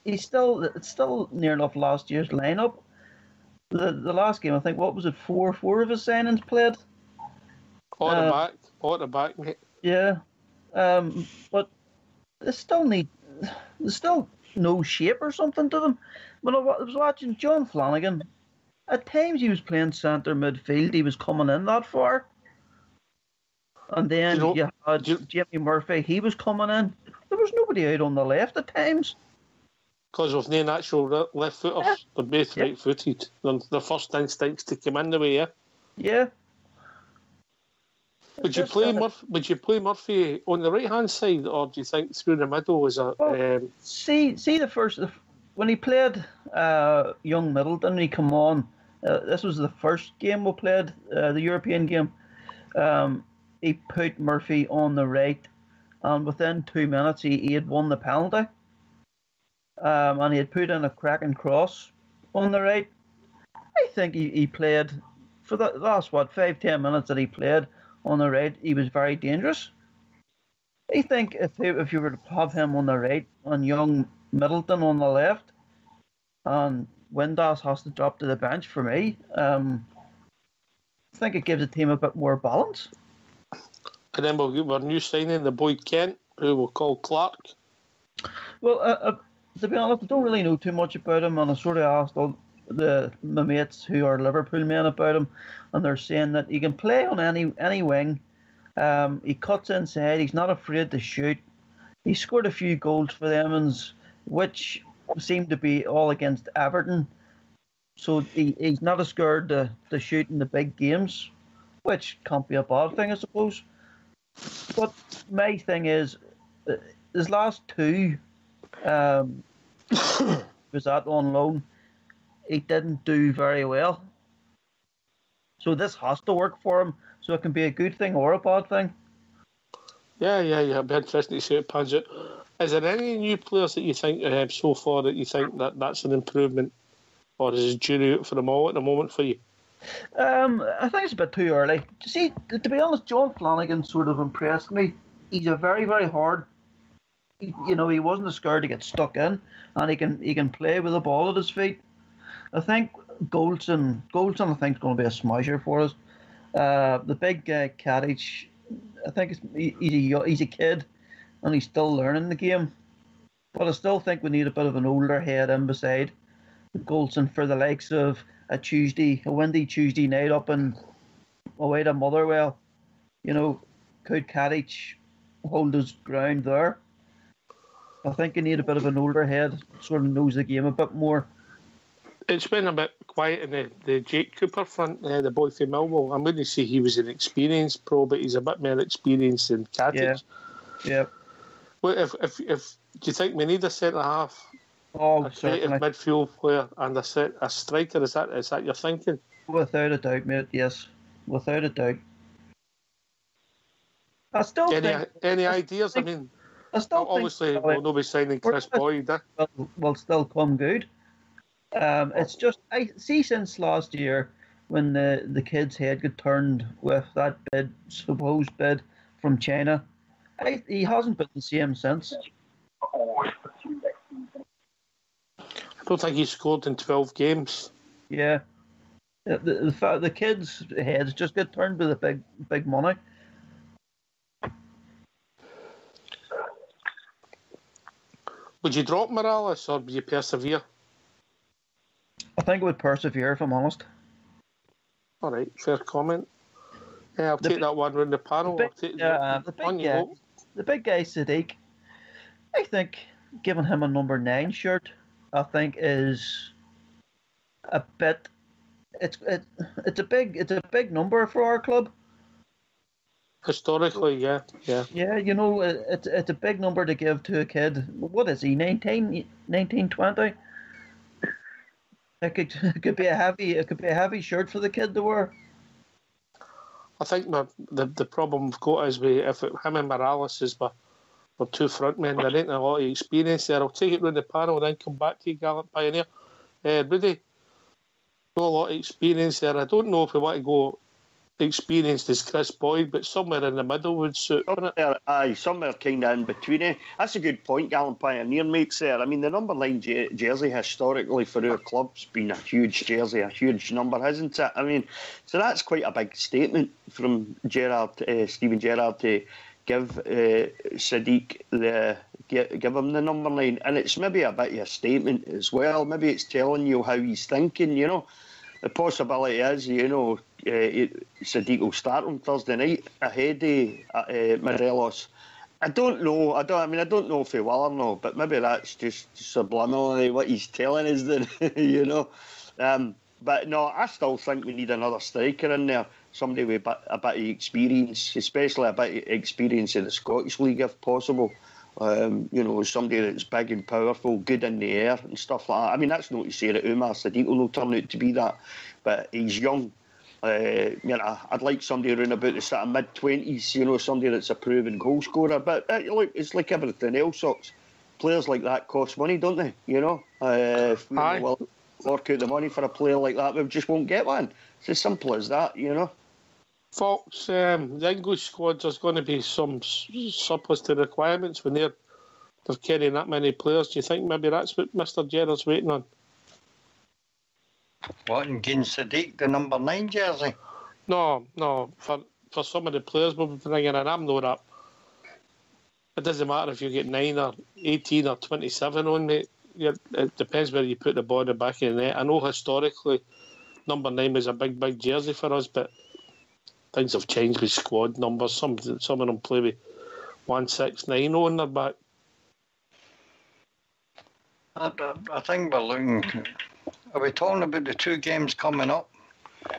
H: it's still near enough last year's lineup. The last game, I think, what was it, 4 of his signings played?
B: At the back, mate.
H: Yeah. But there's still no shape or something to them. When I was watching John Flanagan, at times he was playing centre midfield, he was coming in that far. And then you had Jimmy Murphy, he was coming in. There was nobody out on the left at times.
B: Because of no natural left footers. Yeah. They're both right-footed. The first instincts to come in the way, yeah? Yeah. Would you play Murphy on the right-hand side, or do you think through the middle is a...
H: See the first... When he played young Middleton, he come on. This was the first game we played, the European game. He put Murphy on the right, and within 2 minutes he had won the penalty. And he had put in a cracking cross on the right. I think he played, for the last, 5-10 minutes that he played on the right, he was very dangerous. I think if you were to have him on the right and young Middleton on the left, and Windass has to drop to the bench for me, I think it gives the team a bit more balance.
B: And then we'll get our new signing, the boy Kent, who we'll call Clark.
H: Well, to be honest, I don't really know too much about him, and I sort of asked all my mates who are Liverpool men about him, and they're saying that he can play on any wing. He cuts inside. He's not afraid to shoot. He scored a few goals for them, which seemed to be all against Everton. So he's not as scared to shoot in the big games, which can't be a bad thing, I suppose. But my thing is, his last two was that on loan. He didn't do very well. So this has to work for him. So it can be a good thing or a bad thing.
B: Yeah. It'd be interesting to see how it pans out. Is there any new players that you think so far that you think that's an improvement, or is it jury out for them all at the moment for you?
H: I think it's a bit too early. See, to be honest, John Flanagan sort of impressed me. He's a very, very hard. He wasn't scared to get stuck in, and he can play with the ball at his feet. I think Goldson, I think is going to be a smasher for us. The big guy, Kadich, I think he's a kid, and he's still learning the game. But I still think we need a bit of an older head in beside Goldson for the likes of a windy Tuesday night up and away to Motherwell. Could Kadich hold his ground there? I think you need a bit of an older head, sort of knows the game a bit more.
B: It's been a bit quiet in the Jake Cooper front, the boy from Millwall. I'm going to say he was an experienced pro, but he's a bit more experienced than Kadich.
H: Yeah.
B: Well, if do you think we need a centre half?
H: Oh,
B: a creative midfield player and a striker? Is that your thinking?
H: Without a doubt, mate. Yes, without a doubt. I still think.
B: Any ideas? I mean, obviously we'll not be signing Chris Boyd.
H: Will still come good. It's just I see since last year when the kid's head got turned with that supposed bid from China. He hasn't been the same since.
B: I don't think he scored in 12 games.
H: Yeah. The kid's heads just get turned with the big money.
B: Would you drop Morales or would you persevere?
H: I think I would persevere, if I'm honest.
B: All right, fair comment. Yeah, I'll take that one round the panel.
H: The big guy, Sadiq, I think giving him a number 9 shirt, I think is a bit. It's a big number for our club.
B: Historically, yeah.
H: Yeah, it's a big number to give to a kid. What is he? 19, 20? It could be a heavy shirt for the kid to wear.
B: I think the problem we've got is him and Morales is we're two front men. There ain't a lot of experience there. I'll take it round the panel and then come back to you, Gallant Pioneer. Rudy, not a lot of experience there. I don't know if we want to go experienced as Chris Boyd, but somewhere in the middle would suit.
G: Somewhere kind of in between. That's a good point Gallant Pioneer makes there. I mean, the number 9 jersey historically for our club's been a huge jersey, a huge number, hasn't it? I mean, so that's quite a big statement from Stephen Gerrard to give Sadiq give him the number 9, and it's maybe a bit of a statement as well. Maybe it's telling you how he's thinking. The possibility is, Sadiq will start on Thursday night ahead of Morelos. I don't know. I don't know if he will or not, but maybe that's just subliminally what he's telling us. Then, but no, I still think we need another striker in there. Somebody with a bit of experience, especially a bit of experience in the Scottish League, if possible. Somebody that's big and powerful, good in the air and stuff like that. I mean, that's not to say that Umar Sadiq will not turn out to be that, but he's young. I'd like somebody around about the sort of mid-20s, somebody that's a proven goal scorer. But it's like everything else. Players like that cost money, don't they? If we will work out the money for a player like that, we just won't get one. It's as simple as that,
B: Fox, the English squad, there's going to be some surplus to requirements when they're carrying that many players. Do you think maybe that's what Mr. Gerrard's waiting on?
E: What, in Gin Sadiq, the number 9 jersey?
B: No, for some of the players we'll be bringing in, I'm not up. It doesn't matter if you get 9 or 18 or 27 on, mate. It depends where you put the ball in the back of the net. I know historically number 9 was a big jersey for us, but things have changed with squad numbers. Some of them play with 169 on their back.
E: I think we're looking. Are we talking about the 2 games coming up?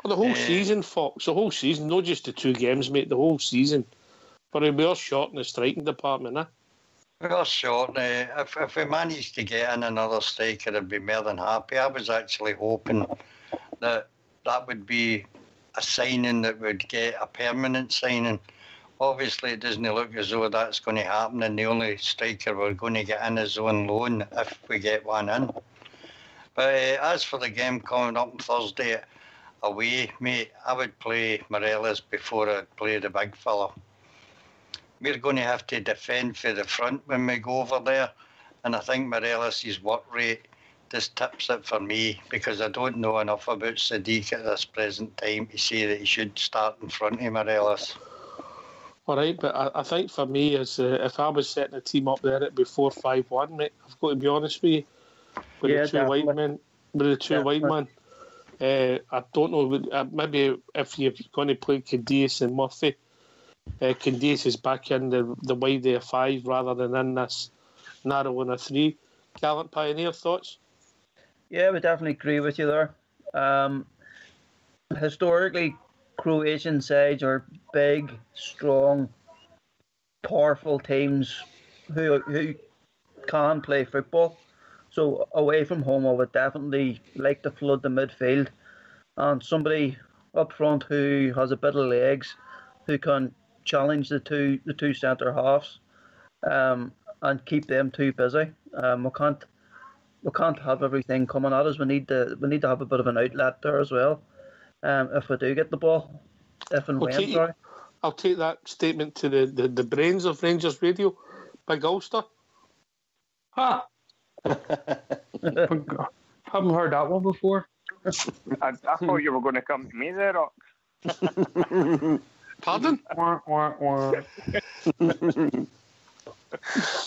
B: Well, the whole season, Fox. The whole season, not just the 2 games, mate. The whole season. But we are short in the striking department, eh?
E: We're short. If we managed to get in another striker, I'd be more than happy. I was actually hoping that would be a signing that would get a permanent signing. Obviously, it doesn't look as though that's going to happen, and the only striker we're going to get in is on loan if we get one in. But as for the game coming up on Thursday away, mate, I would play Morelos before I'd play the big fella. We're going to have to defend for the front when we go over there, and I think Morelos' work rate just tips it for me, because I don't know enough about Sadiq at this present time to say that he should start in front of Morelos.
B: All right, but I think for me, is if I was setting a team up there, it'd be 4-5-1, mate. I've got to be honest with you. With the two white men. With the two white men. I don't know, maybe if you're going to play Cadiz and Murphy, Cadiz is back in the wide of 5 rather than in this narrow one of 3. Gallant Pioneer, thoughts?
H: Yeah, I would definitely agree with you there. Historically, Croatian sides are big, strong, powerful teams who can play football. So away from home, I would definitely like to flood the midfield, and somebody up front who has a bit of legs, who can challenge the two centre halves, and keep them too busy. We can't have everything coming at us. We need to have a bit of an outlet there as well. If we do get the ball, if and when. Sorry.
B: I'll take that statement to the brains of Rangers Radio, Big Ulster.
C: Ha! Haven't heard that one before.
F: I thought you were going to come to me there, Rock.
B: Pardon?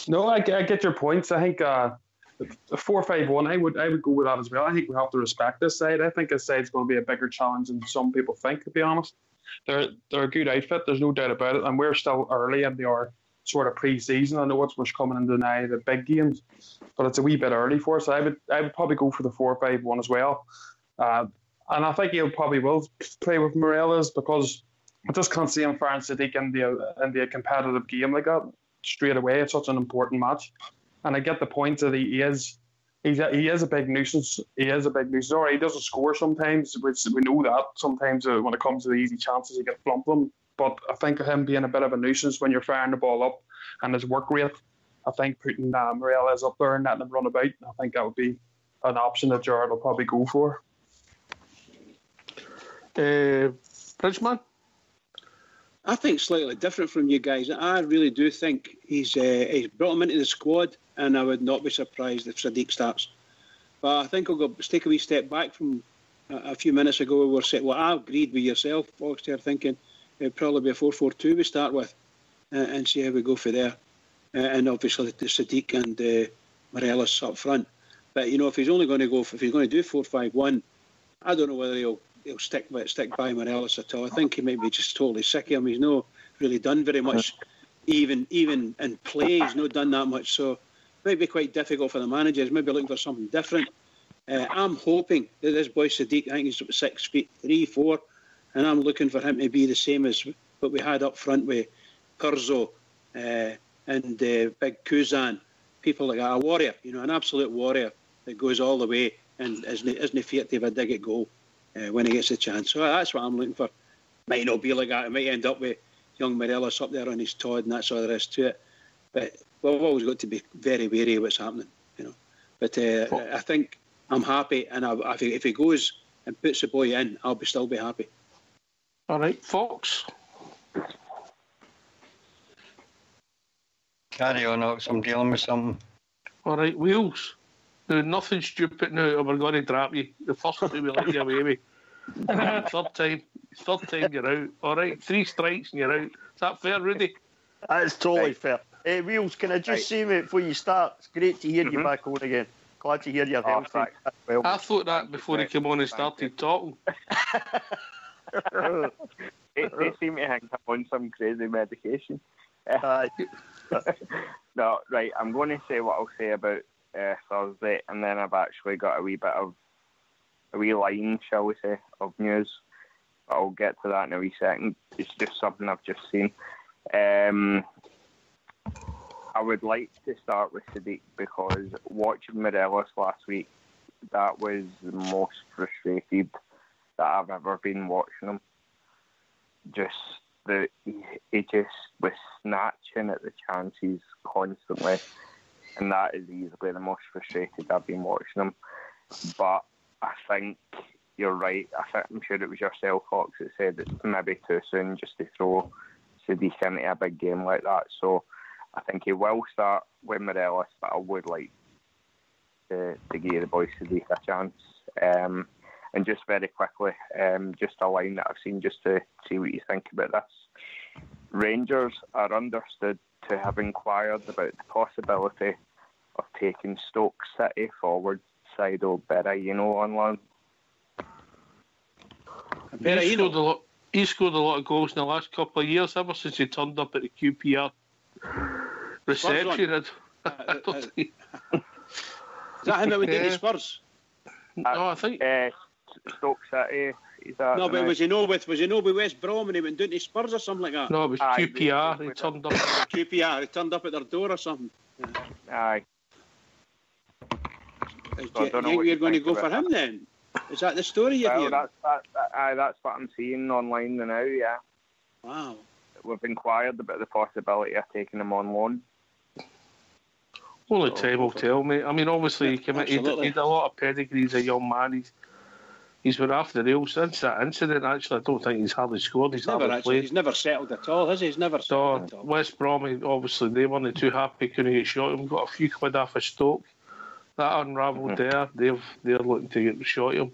C: No, I get your points. I think 4-5-1. I would go with that as well. I think we have to respect this side. I think this side's going to be a bigger challenge than some people think, to be honest. They're a good outfit. There's no doubt about it, and we're still early in our sort of pre-season. I know we're coming into now the big games, but it's a wee bit early for us. So I would probably go for the 4-5-1 as well. And I think he'll probably will play with Morelos, because I just can't see him firing Sadiq in the competitive game like that straight away. It's such an important match, and I get the point that he is a big nuisance. He is a big nuisance. Or he doesn't score sometimes, which we know that. Sometimes when it comes to the easy chances, he gets flumped them. But I think of him being a bit of a nuisance when you're firing the ball up, and his work rate, I think putting Morelos up there and letting him run about, I think that would be an option that Gerrard will probably go for.
B: Bridgman?
D: I think slightly different from you guys. I really do think he's brought him into the squad, and I would not be surprised if Sadiq starts. But I think I'll take a wee step back from a few minutes ago. We were saying, well, I agreed with yourself, Foxter, thinking it'd probably be a 4-4-2 we start with, and see how we go for there. And obviously the Sadiq and Morelos up front. But if he's going to do 4-5-1, I don't know whether he'll stick by Morelos at all. I think he might be just totally sick of him. He's not really done very much, even in play. He's not done that much. So it might be quite difficult for the managers. Maybe looking for something different. I'm hoping that this boy Sadiq, I think he's 6'3", 4", and I'm looking for him to be the same as what we had up front with Perzo and Big Kuzan, people like that. A warrior, an absolute warrior that goes all the way and isn't afraid to have a dig at goal when he gets a chance. So that's what I'm looking for. Might not be like that. It might end up with young Morelos up there on his Todd, and that's all there is to it. But we've always got to be very wary of what's happening, But I think I'm happy, and if he goes and puts the boy in, I'll still be happy.
B: All right, Fox.
E: Carry on, Ox. I'm dealing with something.
B: All right, Wheels. No, nothing stupid now, or we're going to drop you. The first two we let you away with. Third time you're out. All right, 3 strikes and you're out. Is that fair, Rudy?
G: That's totally fair. Hey, Wheels, can I just say, mate, before you start, it's great to hear you back on again. Glad to hear you're healthy. Well,
B: I thought that before he came on and started talking.
F: They seem to hang up on some crazy medication. No, right, I'm going to say what I'll say about Thursday, and then I've actually got a wee line, shall we say, of news. I'll get to that in a wee second. It's just something I've just seen. I would like to start with Sadiq because watching Morelos last week, that was the most frustrated that I've ever been watching him. He just was snatching at the chances constantly, and that is easily the most frustrated I've been watching him. But I think you're right. I'm sure it was yourself, Hawks, that said it's maybe too soon just to throw Sadiq into a big game like that. So I think he will start with Morelos, but I would like to give the boys Sadiq a chance. And just very quickly, just a line that I've seen just to see what you think about this. Rangers are understood to have inquired about the possibility of taking Stoke City forward side Berry, on loan.
B: He scored a lot of goals in the last couple of years, ever since he turned up at the QPR reception. I don't think...
D: Is that him that went into Spurs?
B: No, I think...
F: Stoke City.
D: No, but was he no with West Brom and he went down to Spurs or something like that?
B: No, it was QPR. He turned up.
D: QPR. He turned up at their door or something.
F: Aye.
D: Do you think you're going to go for him then? Is that the story you're hearing?
F: That's what I'm seeing online now. Yeah.
D: Wow.
F: We've inquired about the possibility of taking him on loan.
B: Only time will tell, mate. I mean, obviously, he had a lot of pedigree as a young man. He's been off the rails since that incident. Actually, I don't think he's hardly scored. He's
D: never settled at all, has he? He's never settled at all.
B: West Brom, obviously, they weren't too happy. Couldn't get shot him. Got a few quid off of Stoke. That unravelled there. They're looking to get shot him.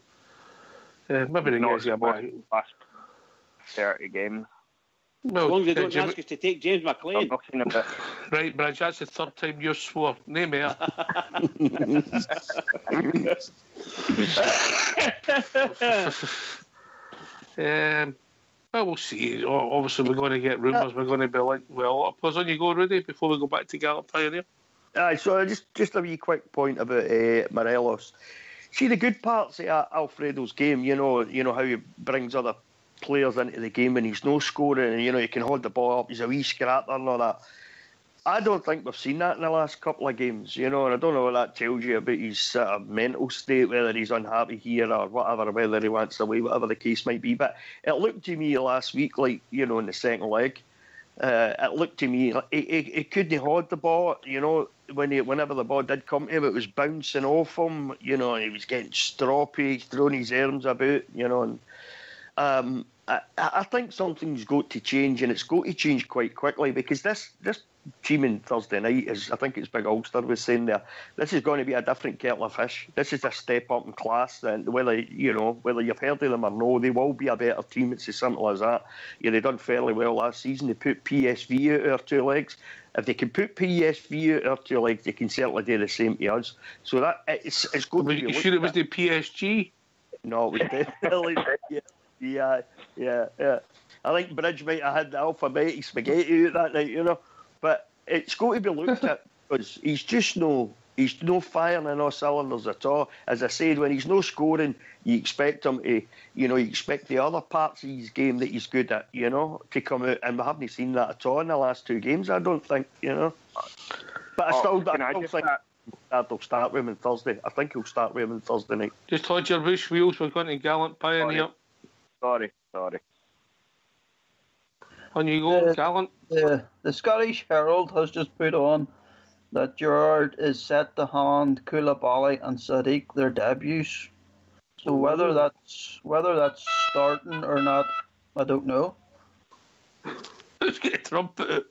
B: Maybe they get him back.
F: Last 30 games.
B: Well,
D: as long as they don't ask us to take James McLean.
B: Right, Bridge, that's the third time you've swore. No more. Well, we'll see. Obviously, we're going to get rumours. We're going to be like, well, pause on you go, Rudy, before we go back to Gallup Pioneer.
G: So just a wee quick point about Morelos. See the good parts of Alfredo's game. You know how he brings other players into the game and he's no scoring and he can hold the ball up, he's a wee scrapper and all that. I don't think we've seen that in the last couple of games, and I don't know what that tells you about his sort of mental state, whether he's unhappy here or whatever, whether he wants away, whatever the case might be. But it looked to me last week like, in the second leg, it looked to me like he couldn't hold the ball, whenever the ball did come to him, it was bouncing off him, and he was getting stroppy, throwing his arms about, and I think something's got to change, and it's got to change quite quickly, because this team on Thursday night is, I think it's Big Ulster was saying there, this is going to be a different kettle of fish. This is a step up in class, and whether you've heard of them or no, they will be a better team. It's as simple as that. They done fairly well last season. They put PSV out our two legs. If they can put PSV out our two legs, they can certainly do the same to us. So that it's good.
B: Were you sure it was the PSG?
G: No, it was definitely yeah. I think Bridge might have had the alphabetic spaghetti out that night, But it's got to be looked at, because he's no firing on all cylinders at all. As I said, when he's no scoring, you expect him to, you expect the other parts of his game that he's good at, to come out, and we haven't seen that at all in the last two games, I don't think, But I still think they'll start with him on Thursday. I think he'll start with him on Thursday night.
B: Just hold your bush wheels, we're going to Gallant Pioneer.
F: Sorry.
B: On you go, Gallant.
H: The Scottish Herald has just put on that Gerrard is set to hand Koulibaly and Sadiq their debuts. So whether that's starting or not, I don't know.
B: Let's get a trumpet.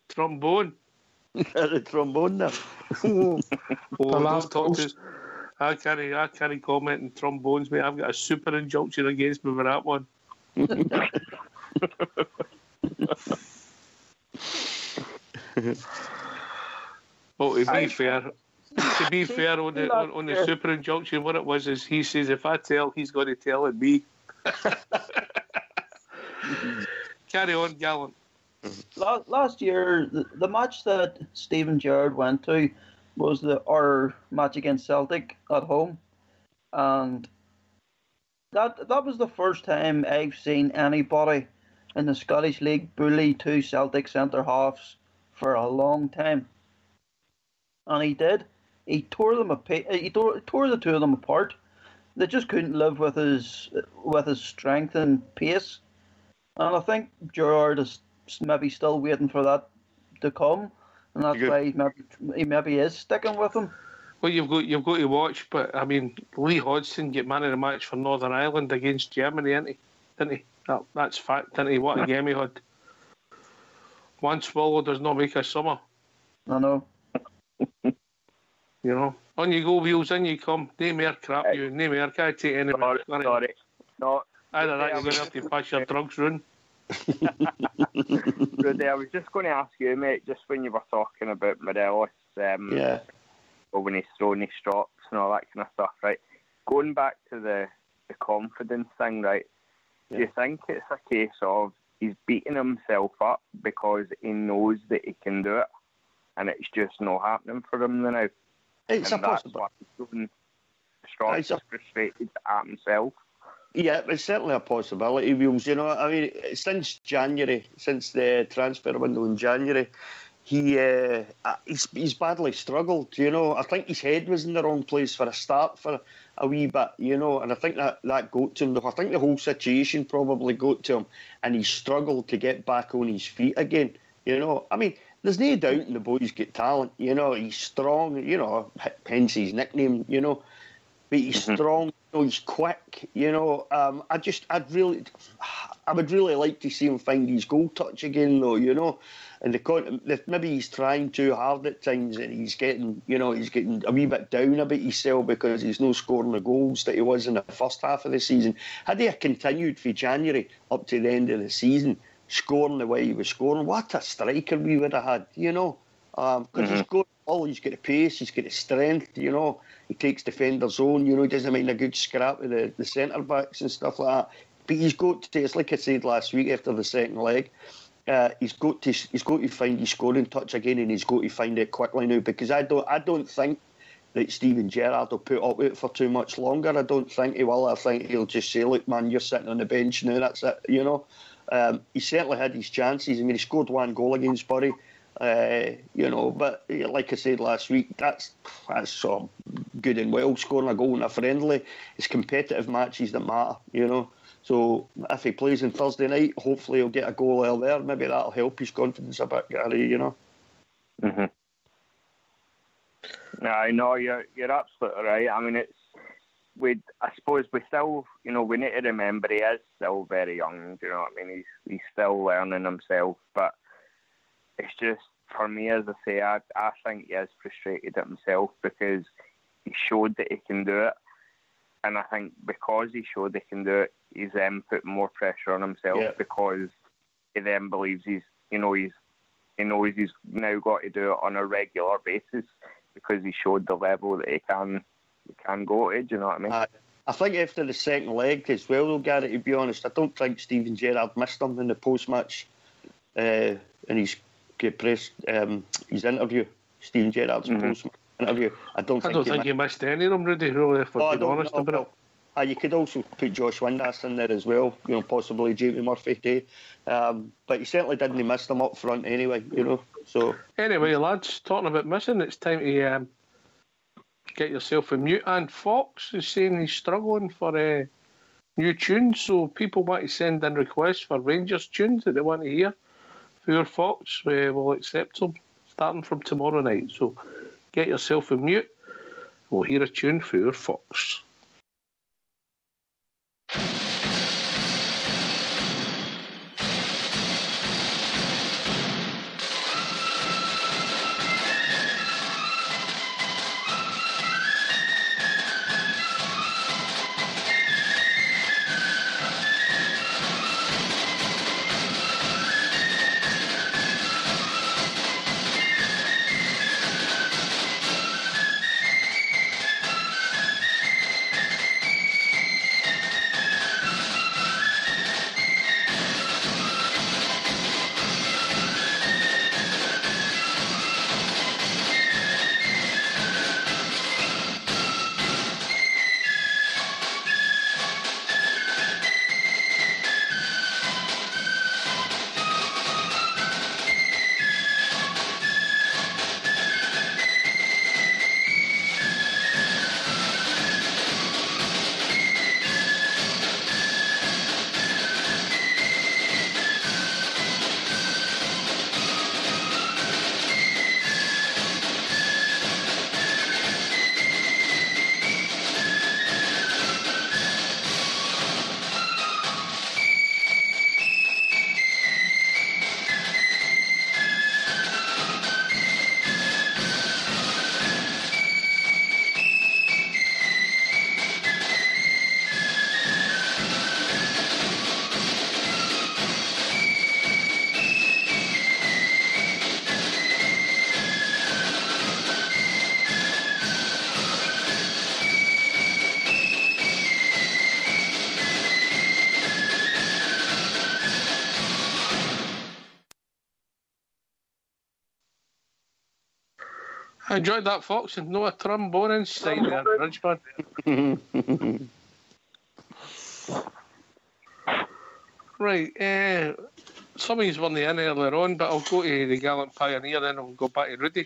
B: Trombone.
G: The trombone now.
B: Don't talk to us. I can't comment on trombones, mate. I've got a super injunction against me for that one. Well, to be fair on the super injunction, what it was is he says if I tell, he's going to tell it me. Carry on, Gallant.
H: Last year, the match that Stephen Gerrard went to was our match against Celtic at home, and That was the first time I've seen anybody in the Scottish League bully two Celtic centre halves for a long time, and he did. He tore them He tore the two of them apart. They just couldn't live with his strength and pace, and I think Gerrard is maybe still waiting for that to come, and that's why he maybe is sticking with him.
B: Well, you've got to watch, but I mean, Lee Hodgson get man of the match for Northern Ireland against Germany, didn't he? That's fact, didn't he? What a game he had. One swallow does not make a summer.
H: I know.
B: You know, on you go, Wheels, in you come. No more crap, you. No more. Can't take any more.
F: Sorry. No.
B: Either that, you're going to have to pass your drugs round.
F: Rudy, I was just going to ask you, mate, just when you were talking about Morelos, or when he's throwing his strops and all that kind of stuff, right? Going back to the confidence thing, right? Do you think it's a case of he's beating himself up because he knows that he can do it, and it's just not happening for him now?
G: It's
F: and
G: a
F: that's
G: possible.
F: why he's throwing strops frustrated at himself.
G: Yeah, it's certainly a possibility, Wheels. You know, I mean, since the transfer window in January, he's badly struggled. You know, I think his head was in the wrong place for a start for a wee bit. You know, and I think that got to him. I think the whole situation probably got to him, and he struggled to get back on his feet again. You know, I mean, there's no doubt in the boy's got talent. You know, he's strong. You know, hence his nickname. You know, but he's strong. You know, he's quick. You know, I would really like to see him find his goal touch again, though. You know, and maybe he's trying too hard at times, and he's getting a wee bit down about himself because he's not scoring the goals that he was in the first half of the season. Had he continued from January up to the end of the season, scoring the way he was scoring, what a striker we would have had, you know. Because he's got he's got the pace, he's got the strength, you know. He takes defenders on, you know, he doesn't mind a good scrap with the centre backs and stuff like that. But he's got to, it's like I said last week after the second leg, he's got to find his scoring touch again, and he's got to find it quickly now, because I don't think that Steven Gerrard will put up with it for too much longer. I don't think he will. I think he'll just say, look, man, you're sitting on the bench now, that's it, you know. He certainly had his chances. I mean, he scored one goal against Bury, you know, but like I said last week, that's sort of good and well, scoring a goal in a friendly. It's competitive matches that matter, you know. So if he plays on Thursday night, hopefully he'll get a goal out there. Maybe that'll help his confidence a bit, Gary, you know.
F: I know you're absolutely right. I mean, I suppose we still, you know, we need to remember he is still very young. You know what I mean? He's still learning himself. But it's just, for me, as I say, I think he is frustrated at himself because he showed that he can do it. And I think because he showed he can do it, he's then put more pressure on himself because he then believes he knows he's now got to do it on a regular basis because he showed the level that he can go to. Do you know what I mean?
G: I think after the second leg as well, though, Gary, to be honest, I don't think Steven Gerrard missed him in the post-match in his interview. Steven Gerrard's post-match interview. I don't think
B: he missed any of them, Rudy, really, if we're being honest about it.
G: You could also put Josh Windass in there as well, you know, possibly Jamie Murphy too. But he certainly didn't miss them up front anyway, you know. So
B: anyway, lads, talking about missing, it's time to get yourself a mute. And Fox is saying he's struggling for new tunes, so people want to send in requests for Rangers tunes that they want to hear. For Fox, we will accept them starting from tomorrow night. So get yourself a mute. We'll hear a tune for Fox. I enjoyed that, Fox, and no a trombone inside there, Bridgeman. Right, some of you were in earlier on, but I'll go to the Gallant Pioneer, then I'll go back to Rudy.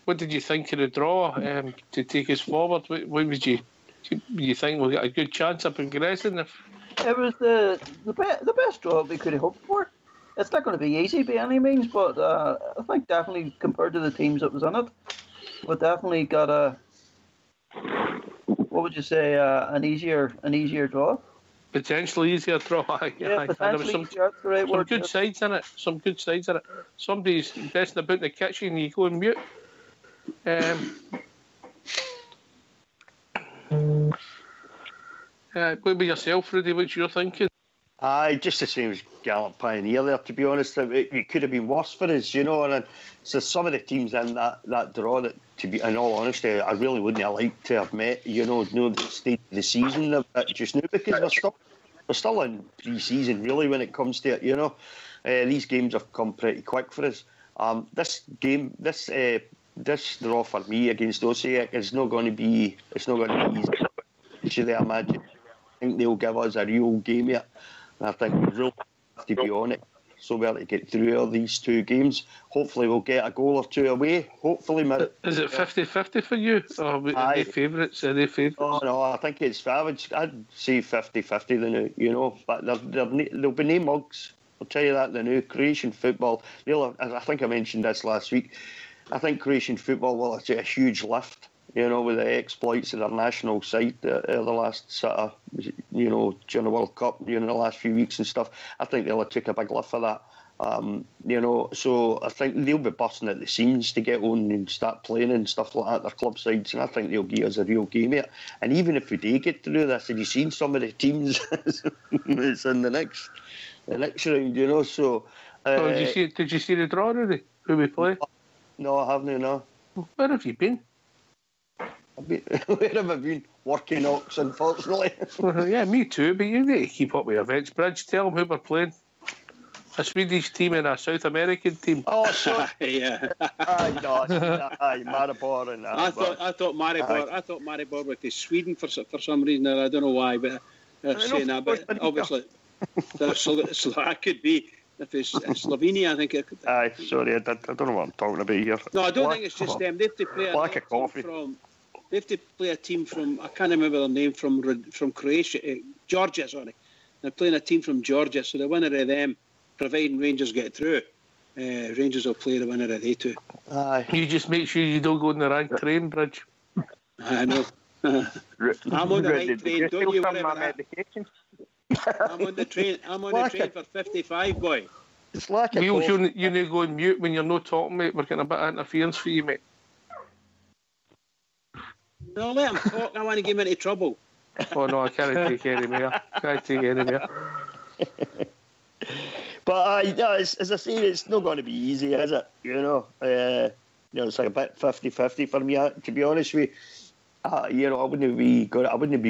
B: What did you think of the draw to take us forward? What would you think we'll get a good chance of progressing?
H: It was the best draw we could have hoped for. It's not going to be easy by any means, but I think definitely compared to the teams that was in it, we definitely got an easier draw.
B: Potentially easier draw.
H: Yeah,
B: There was some good
H: sides.
B: sides in it. Some good sides in it. Somebody's messing about in the kitchen. You go and mute. What about yourself, Rudy? What's your thinking?
G: Aye, just the same as Gallant Pioneer there, to be honest. It could have been worse for us, and so some of the teams in that draw that, to be in all honesty, I really wouldn't have liked to have met, know the state of the season a bit just now, because we're still in pre-season, really, when it comes to it, These games have come pretty quick for us. This draw for me against Osijek is not going to be easy. Actually, I imagine. I think they'll give us a real game here. And I think we really have to be on it so we're to get through all these two games. Hopefully we'll get a goal or two away. Hopefully,
B: is it 50-50 for you? Or are they favourites?
G: Oh no, I think it's savage. I'd say 50-50 the new, but there'll be no mugs. I'll tell you that, the new Croatian football. I think I mentioned this last week. I think Croatian football will have a huge lift, with the exploits of their national side the last sort of, during the World Cup, the last few weeks and stuff. I think they'll have took a big lift for that. So I think they'll be busting at the seams to get on and start playing and stuff like that, their club sides, and I think they'll give us a real game here. And even if we do get through this, have you seen some of the teams that's in the next round, so...
B: did you see the draw, Rudy? Who we play?
G: No, I haven't, no.
B: Where have you been?
G: Where have I been? Working Ox, unfortunately.
B: Yeah, me too, but you need to keep up with events. Bridge, tell them who we're playing. A Swedish team and a South American team.
G: Oh, sorry.
D: Yeah.
G: Aye, Maribor and that.
D: I thought Maribor were to Sweden for some reason. I don't know why, but saying that. But obviously, so that could be. If it's Slovenia, I think it could.
G: Aye, sorry, I don't know what I'm talking about here.
D: No, I don't think it's just them. They have to play they have to play a team from, I can't remember their name, from Croatia, Georgia, sorry. They're playing a team from Georgia, so the winner of them, providing Rangers get through, Rangers will play the winner of they two.
G: Aye.
B: You just make sure you don't go on the wrong train, Bridge.
D: I know. I'm on the right train, don't you worry about that. I'm on the train for 55, boy.
G: It's like a
B: Wheels, you need to go and mute when you're not talking, mate. We're getting a bit of interference for you, mate.
D: No, let him talk. I want to get him into trouble.
B: Oh, no, I can't take any more.
G: But as I say, it's not going to be easy, is it? It's like a bit 50-50 for me, to be honest with you. I wouldn't be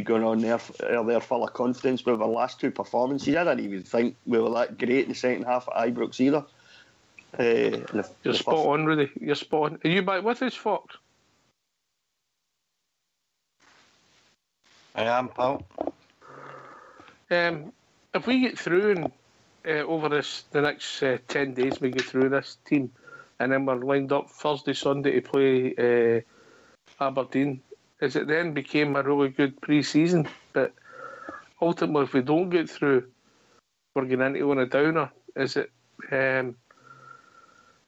G: going on there full of confidence with our last two performances. I didn't even think we were that great in the second half at Ibrox either.
B: You're spot on, Rudy. You're spot on. Are you back with us, Fox?
E: I am, pal.
B: If we get through and over the next 10 days, we get through this team, and then we're lined up Thursday, Sunday to play Aberdeen. Is it then became a really good pre-season? But ultimately, if we don't get through, we're getting into on a downer. Is it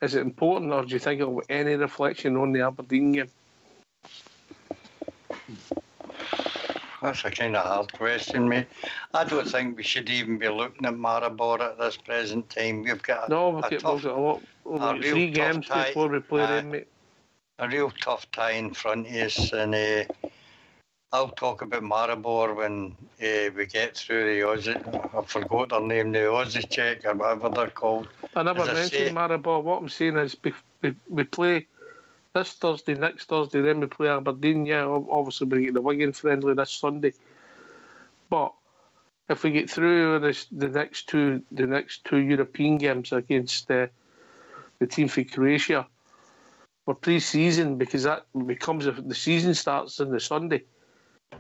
B: important, or do you think it'll be any reflection on the Aberdeen game?
E: That's a kind of hard question, mate. I don't think we should even be looking at Maribor at this present time. We've got three games before we play them, mate. A real tough tie in front of us, and I'll talk about Maribor when we get through the Aussie. I forgot their name, the Aussie check or whatever they're called.
B: I never mentioned Maribor. What I'm saying is we play this Thursday, next Thursday, then we play Aberdeen. Yeah, obviously we get the Wigan friendly this Sunday. But if we get through the next two European games against the team for Croatia, for pre-season, because that becomes, if the season starts on the Sunday,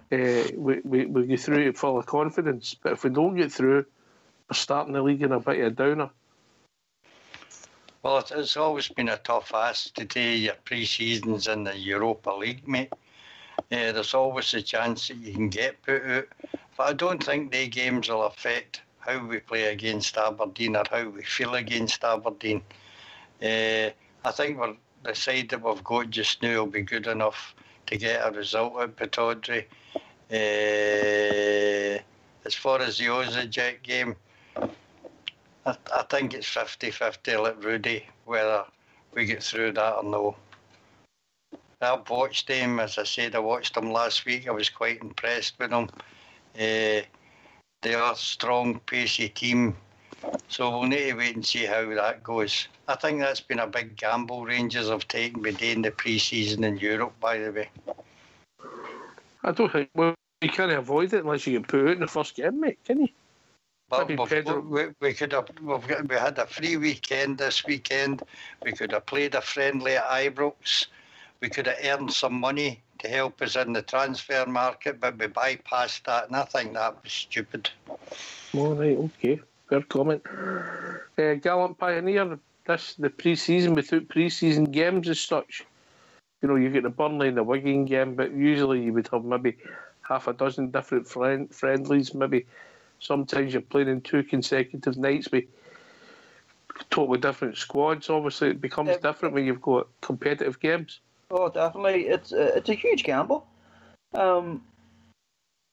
B: we go through it full of confidence. But if we don't get through, we're starting the league in a bit of a downer.
E: Well, it's always been a tough ask to do your pre-seasons in the Europa League, mate. There's always a chance that you can get put out. But I don't think the games will affect how we play against Aberdeen or how we feel against Aberdeen. I think the side that we've got just now will be good enough to get a result at Pittodrie. As far as the Ozajek game, I think it's 50-50 like Rudy, whether we get through that or no. I've watched him, as I said, I watched him last week. I was quite impressed with him. They are a strong, pacey team. So we'll need to wait and see how that goes. I think that's been a big gamble Rangers have taken by doing the pre-season in Europe, by the way.
B: I don't think, well, you can't avoid it unless you get put out in the first game, mate, can you?
E: But we had a free weekend this weekend. We could have played a friendly at Ibrox. We could have earned some money to help us in the transfer market, but we bypassed that, and I think that was stupid.
B: All right, okay. Fair comment. Gallant Pioneer, the pre-season without pre-season games as such. You know, you get the Burnley and the Wigan game, but usually you would have maybe half a dozen different friendlies. Maybe sometimes you're playing in 2 consecutive nights with totally different squads. Obviously, it becomes different when you've got competitive games.
H: Oh, definitely. It's a huge gamble.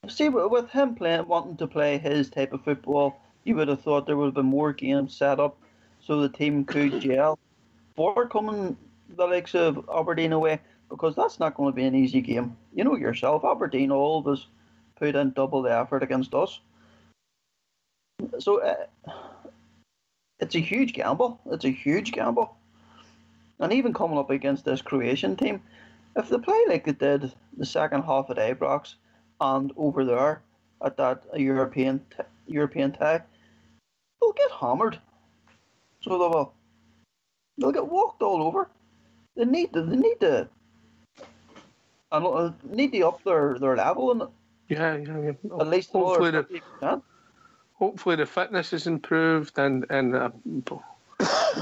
H: See, with him wanting to play his type of football, you would have thought there would have been more games set up so the team could gel for coming the likes of Aberdeen away, because that's not going to be an easy game. You know yourself, Aberdeen always put in double the effort against us. So it's a huge gamble. It's a huge gamble. And even coming up against this Croatian team, if they play like they did the second half at Ibrox and over there at that European tie, they'll get hammered. So they will. They'll get walked all over. They need to up their level in it.
B: Yeah.
H: At least
B: hopefully the fitness is improved and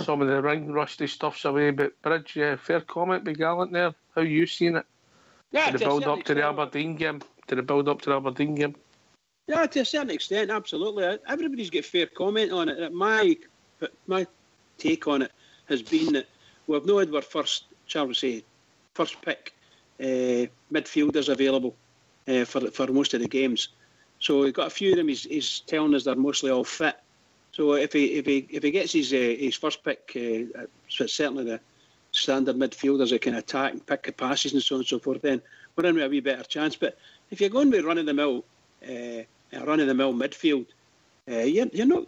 B: some of the ring rusty stuff's away. But Bridge, fair comment by Gallant there. How you seen it?
D: Yeah,
B: to the build up to the Aberdeen game.
D: Yeah, to a certain extent, absolutely. Everybody's got fair comment on it. My take on it has been that we've not had our first pick midfielders available for most of the games. So we've got a few of them. He's telling us they're mostly all fit. So if he gets his first pick, certainly the standard midfielders that can attack and pick the passes and so on and so forth, then we're in with a wee better chance. But if you're going with run of the mill midfield, you're not.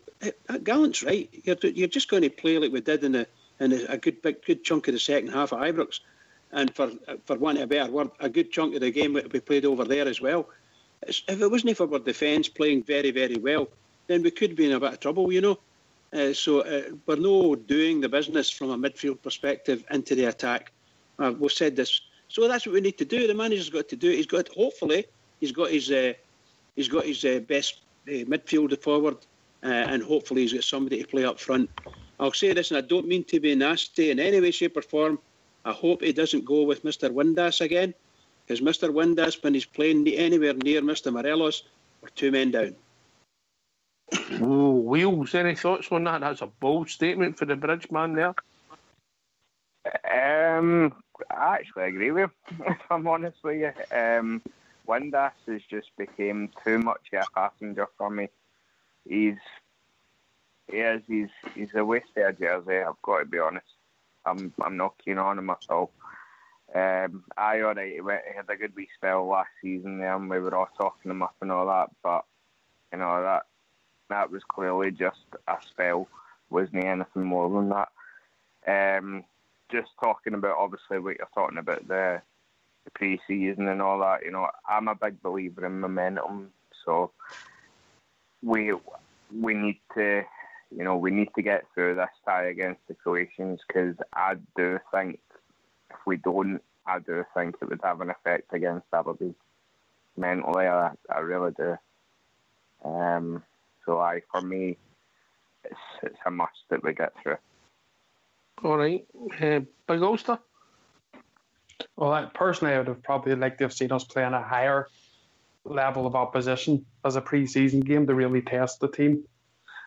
D: Gallant's right. You're just going to play like we did in a good chunk of the second half at Ibrox, and for want of a better word, a good chunk of the game that we played over there as well. If it wasn't for our defence playing very, very well, then we could be in a bit of trouble, you know. So we're not doing the business from a midfield perspective into the attack. We've said this, so that's what we need to do. The manager's got to do it. He's got his best midfielder forward, and hopefully he's got somebody to play up front. I'll say this, and I don't mean to be nasty in any way, shape, or form. I hope he doesn't go with Mr. Windass again, because Mr. Windass, when he's playing anywhere near Mr. Morelos, we're 2 men down.
B: Oh, Wheels, any thoughts on that? That's a bold statement for the Bridge man there.
F: I actually agree with him, if I'm honest with you. Windass has just became too much of a passenger for me. He's a waste of a jersey, I've got to be honest. I'm not keen on him at all. Alright, he had a good wee spell last season there, and we were all talking him up and all that, but you know, that was clearly just a spell, wasn't anything more than that. Just talking about, obviously, what you're talking about, the pre-season and all that, you know, I'm a big believer in momentum, so we need to get through this tie against the Croatians, because I do think we don't, I do think it would have an effect against Aberdeen. Mentally, I really do. So for me, it's a must that we get through.
B: All right. Big Ulster?
C: Well, personally, I would have probably liked to have seen us playing a higher level of opposition as a pre-season game to really test the team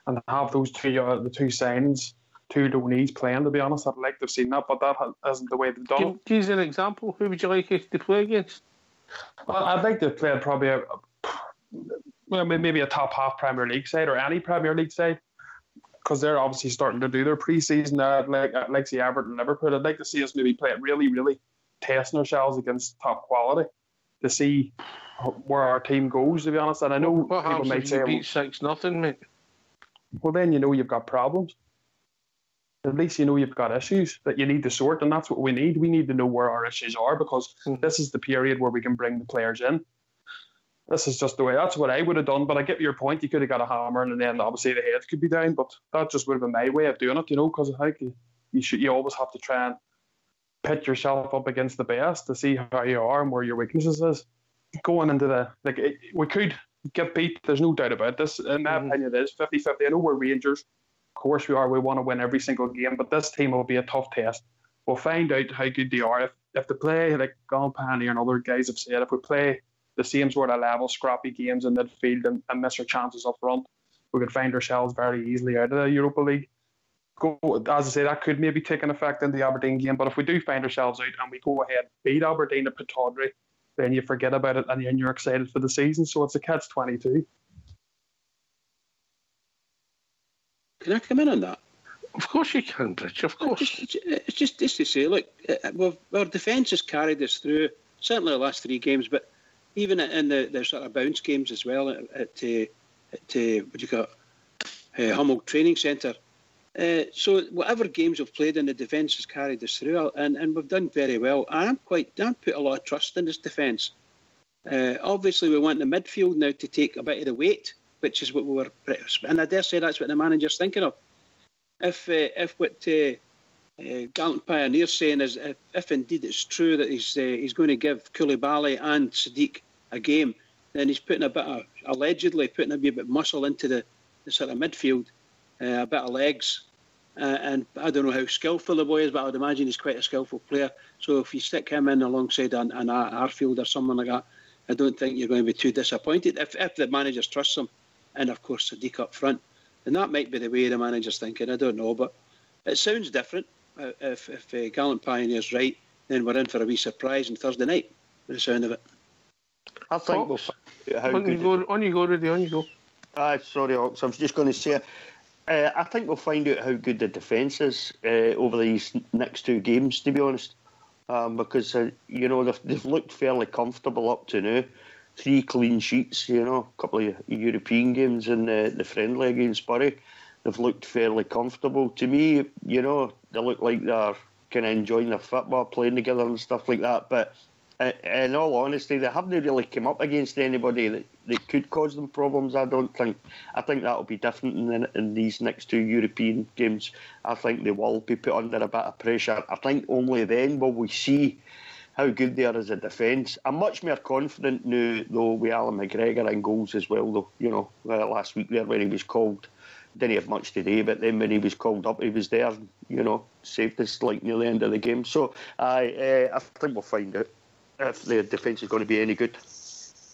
C: and have those the two signings, two loanees playing. To be honest, I'd like to have seen that, but that isn't the way they've done it.
B: Give us an example. Who would you like us to play against?
C: Well, I'd like to have played probably maybe a top half Premier League side or any Premier League side, because they're obviously starting to do their pre-season now. I'd like to see Everton and Liverpool. I'd like to see us maybe play it really, really testing ourselves against top quality to see where our team goes, to be honest. And I know
B: what
C: people might say,
B: you beat 6-0, mate?
C: Well, then you know you've got problems. At least you know you've got issues that you need to sort, and that's what we need. We need to know where our issues are, because this is the period where we can bring the players in. This is just the way. That's what I would have done, but I get your point. You could have got a hammer, and then obviously the heads could be down, but that just would have been my way of doing it, because I think you always have to try and pit yourself up against the best to see how you are and where your weaknesses is. Going into we could get beat, there's no doubt about this. In my opinion, it is 50-50. I know we're Rangers. Of course we are. We want to win every single game, but this team will be a tough test. We'll find out how good they are. If they play, like Gone Pioneer and other guys have said, if we play the same sort of level, scrappy games in midfield and miss our chances up front, we could find ourselves very easily out of the Europa League. As I say, that could maybe take an effect in the Aberdeen game, but if we do find ourselves out and we go ahead and beat Aberdeen at Pittodrie, then you forget about it and you're excited for the season. So it's a catch-22.
D: Can I come in on that?
B: Of course you can, Rich, of course.
D: It's just to say, look, our defence has carried us through, certainly the last 3 games, but even in the sort of bounce games as well at Hummel Training Centre. So whatever games we've played in, the defence has carried us through, and we've done very well. I'm put a lot of trust in this defence. Obviously, we want the midfield now to take a bit of the weight, which is what we were, and I dare say that's what the manager's thinking of. If what Gallant Pioneer's saying is, if indeed it's true that he's going to give Koulibaly and Sadiq a game, then he's allegedly putting a wee bit of muscle into the sort of midfield. A bit of legs, and I don't know how skillful the boy is, but I would imagine he's quite a skillful player. So if you stick him in alongside an Arfield or someone like that, I don't think you're going to be too disappointed if the manager trusts him, and of course Sadiq up front. And that might be the way the manager's thinking. I don't know, but it sounds different. If Gallant Pioneer's right, then we're in for a wee surprise on Thursday night, with the sound of it.
G: I think
B: On you go, Rudy, on you go.
G: Sorry, Ox, I was just going to say, I think we'll find out how good the defence is over these next 2 games, to be honest, because they've looked fairly comfortable up to now. 3 clean sheets, a couple of European games and the friendly against Bury. They've looked fairly comfortable. To me, they look like they're kind of enjoying their football, playing together and stuff like that. But in all honesty, they haven't really come up against anybody that could cause them problems, I don't think. I think that'll be different in these next 2 European games. I think they will be put under a bit of pressure. I think only then will we see how good they are as a defence. I'm much more confident now, though, with Alan McGregor in goals as well, though. Last week there when he was called, didn't have much today, but then when he was called up, he was there, saved us near the end of the game. So I think we'll find out if the defence is going to be any good.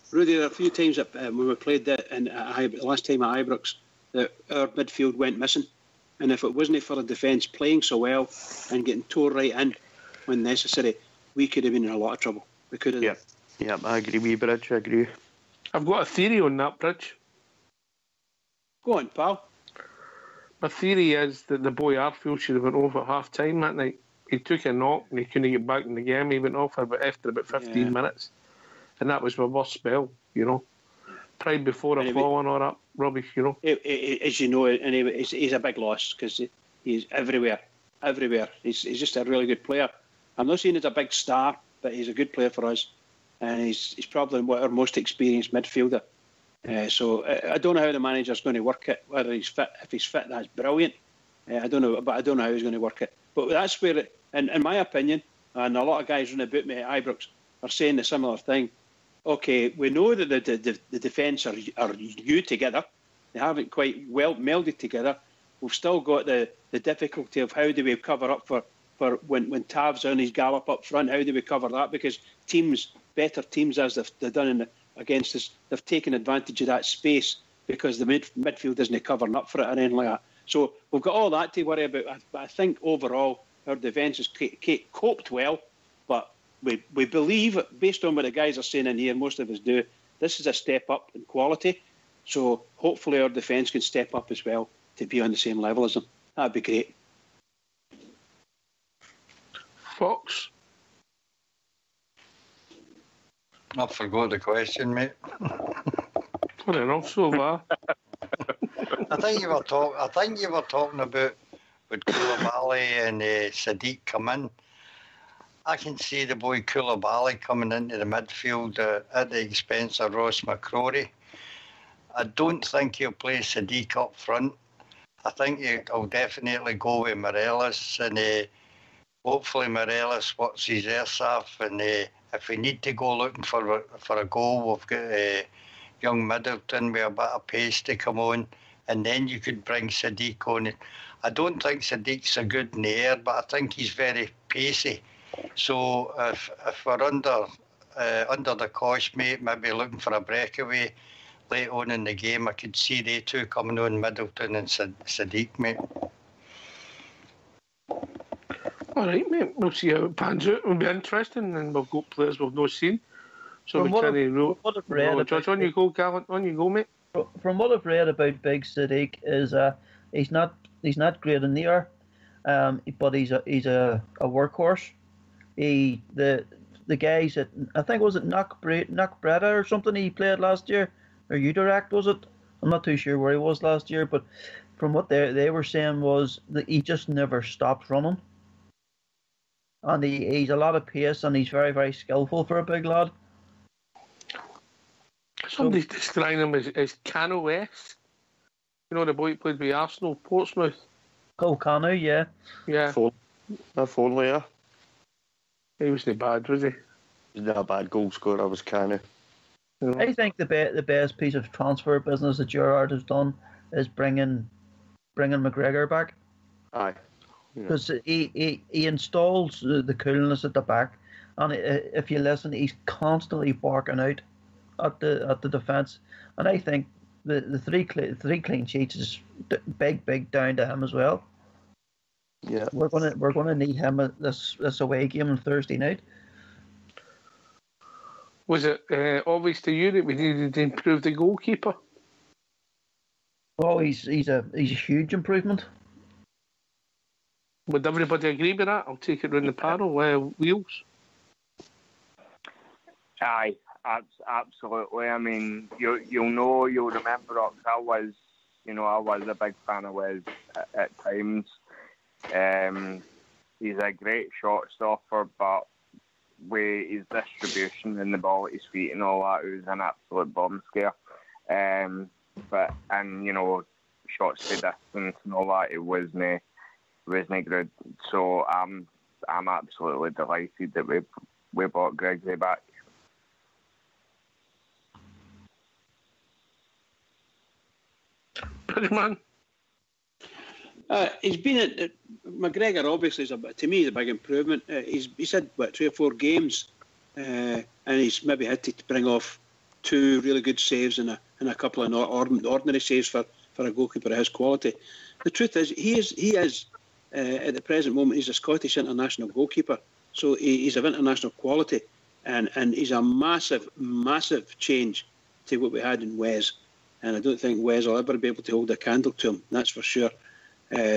D: Rudy, there are a few times when we played the last time at Ibrox that our midfield went missing, and if it wasn't for the defence playing so well and getting tore right in when necessary, we could have been in a lot of trouble. We could have.
G: Yeah, I agree with you, Bridge. I agree.
B: I've got a theory on that, Bridge.
D: Go on, pal.
B: My theory is that the boy Arfield should have went off at half time that night. He took a knock and he couldn't get back in the game. He went off after about 15 minutes. And that was my worst spell, Pride before a fall and all that rubbish,
D: As you know, anyway, he's a big loss because he's everywhere. He's just a really good player. I'm not saying he's a big star, but he's a good player for us. And he's probably our most experienced midfielder. So I don't know how the manager's going to work it, whether he's fit. If he's fit, that's brilliant. I don't know, but I don't know how he's going to work it. But that's where, in my opinion, and a lot of guys running about me at Ibrox are saying the similar thing. Okay, we know that the defence are new together. They haven't quite well melded together. We've still got the difficulty of how do we cover up for when Tav's on his gallop up front, how do we cover that? Because better teams as they've done against us, they've taken advantage of that space because the midfield isn't covering up for it or anything like that. So we've got all that to worry about. But I think overall our defence has coped well, but we believe, based on what the guys are saying in here, most of us do, this is a step up in quality. So hopefully our defence can step up as well to be on the same level as them. That'd be great.
B: Fox?
E: I forgot the question, mate.
B: I don't know, so far.
E: I think you were talking about would Koulibaly and Sadiq come in. I can see the boy Koulibaly coming into the midfield at the expense of Ross McCrory. I don't think he'll play Sadiq up front. I think he'll definitely go with Morelos, and hopefully Morelos works his arse off. And if we need to go looking for a goal, we've got young Middleton with a bit of pace to come on, and then you could bring Sadiq on. I don't think Sadiq's a good in the air, but I think he's very pacey. So if we're under the cosh, mate, maybe looking for a breakaway late on in the game, I could see they two coming on, Middleton and Sadiq, mate.
B: All right, mate. We'll see how it pans out. It'll be interesting, and we've got players we've not seen. So we can't rule. Judge, on you go, Gallant. On you go, mate.
H: From what I've read about Big Sadiq is he's not great in the air, but he's a workhorse. The guys that I think was it Knock Breda or something he played last year, or Udirect was it? I'm not too sure where he was last year, but from what they were saying was that he just never stops running, and he's a lot of pace and he's very, very skillful for a big lad.
B: Somebody's describing him as Cano West. You know the boy who played with Arsenal, Portsmouth.
H: Oh, Cano, yeah.
B: Yeah.
G: If only, yeah.
B: He wasn't bad, was he?
G: He's not a bad goal scorer, was Cano.
H: I think the best piece of transfer business that Gerrard has done is bringing McGregor back.
G: Aye.
H: Because he installs the coolness at the back, and if you listen, he's constantly barking out at the defence, and I think the three clean sheets is big down to him as well.
G: Yeah,
H: we're gonna need him at this away game on Thursday night.
B: Was it obvious to you that we needed to improve the goalkeeper?
H: Oh, he's a huge improvement.
B: Would everybody agree with that? I'll take it round the panel. Wheels?
F: Aye, absolutely. I mean, you'll remember I was a big fan of Wes at times. He's a great shot stopper, but with his distribution and the ball at his feet and all that, it was an absolute bomb scare. But shots to distance and all that, it wasn't good. So I'm absolutely delighted that we brought Gregory back.
B: Pretty man.
D: He's been McGregor. Obviously, to me, is a big improvement. He's had 3 or 4 games, and he's maybe had to bring off 2 really good saves and a couple of ordinary saves for a goalkeeper of his quality. The truth is, he is at the present moment, he's a Scottish international goalkeeper, so he's of international quality, and he's a massive change to what we had in Wes. And I don't think Wes will ever be able to hold a candle to him. That's for sure.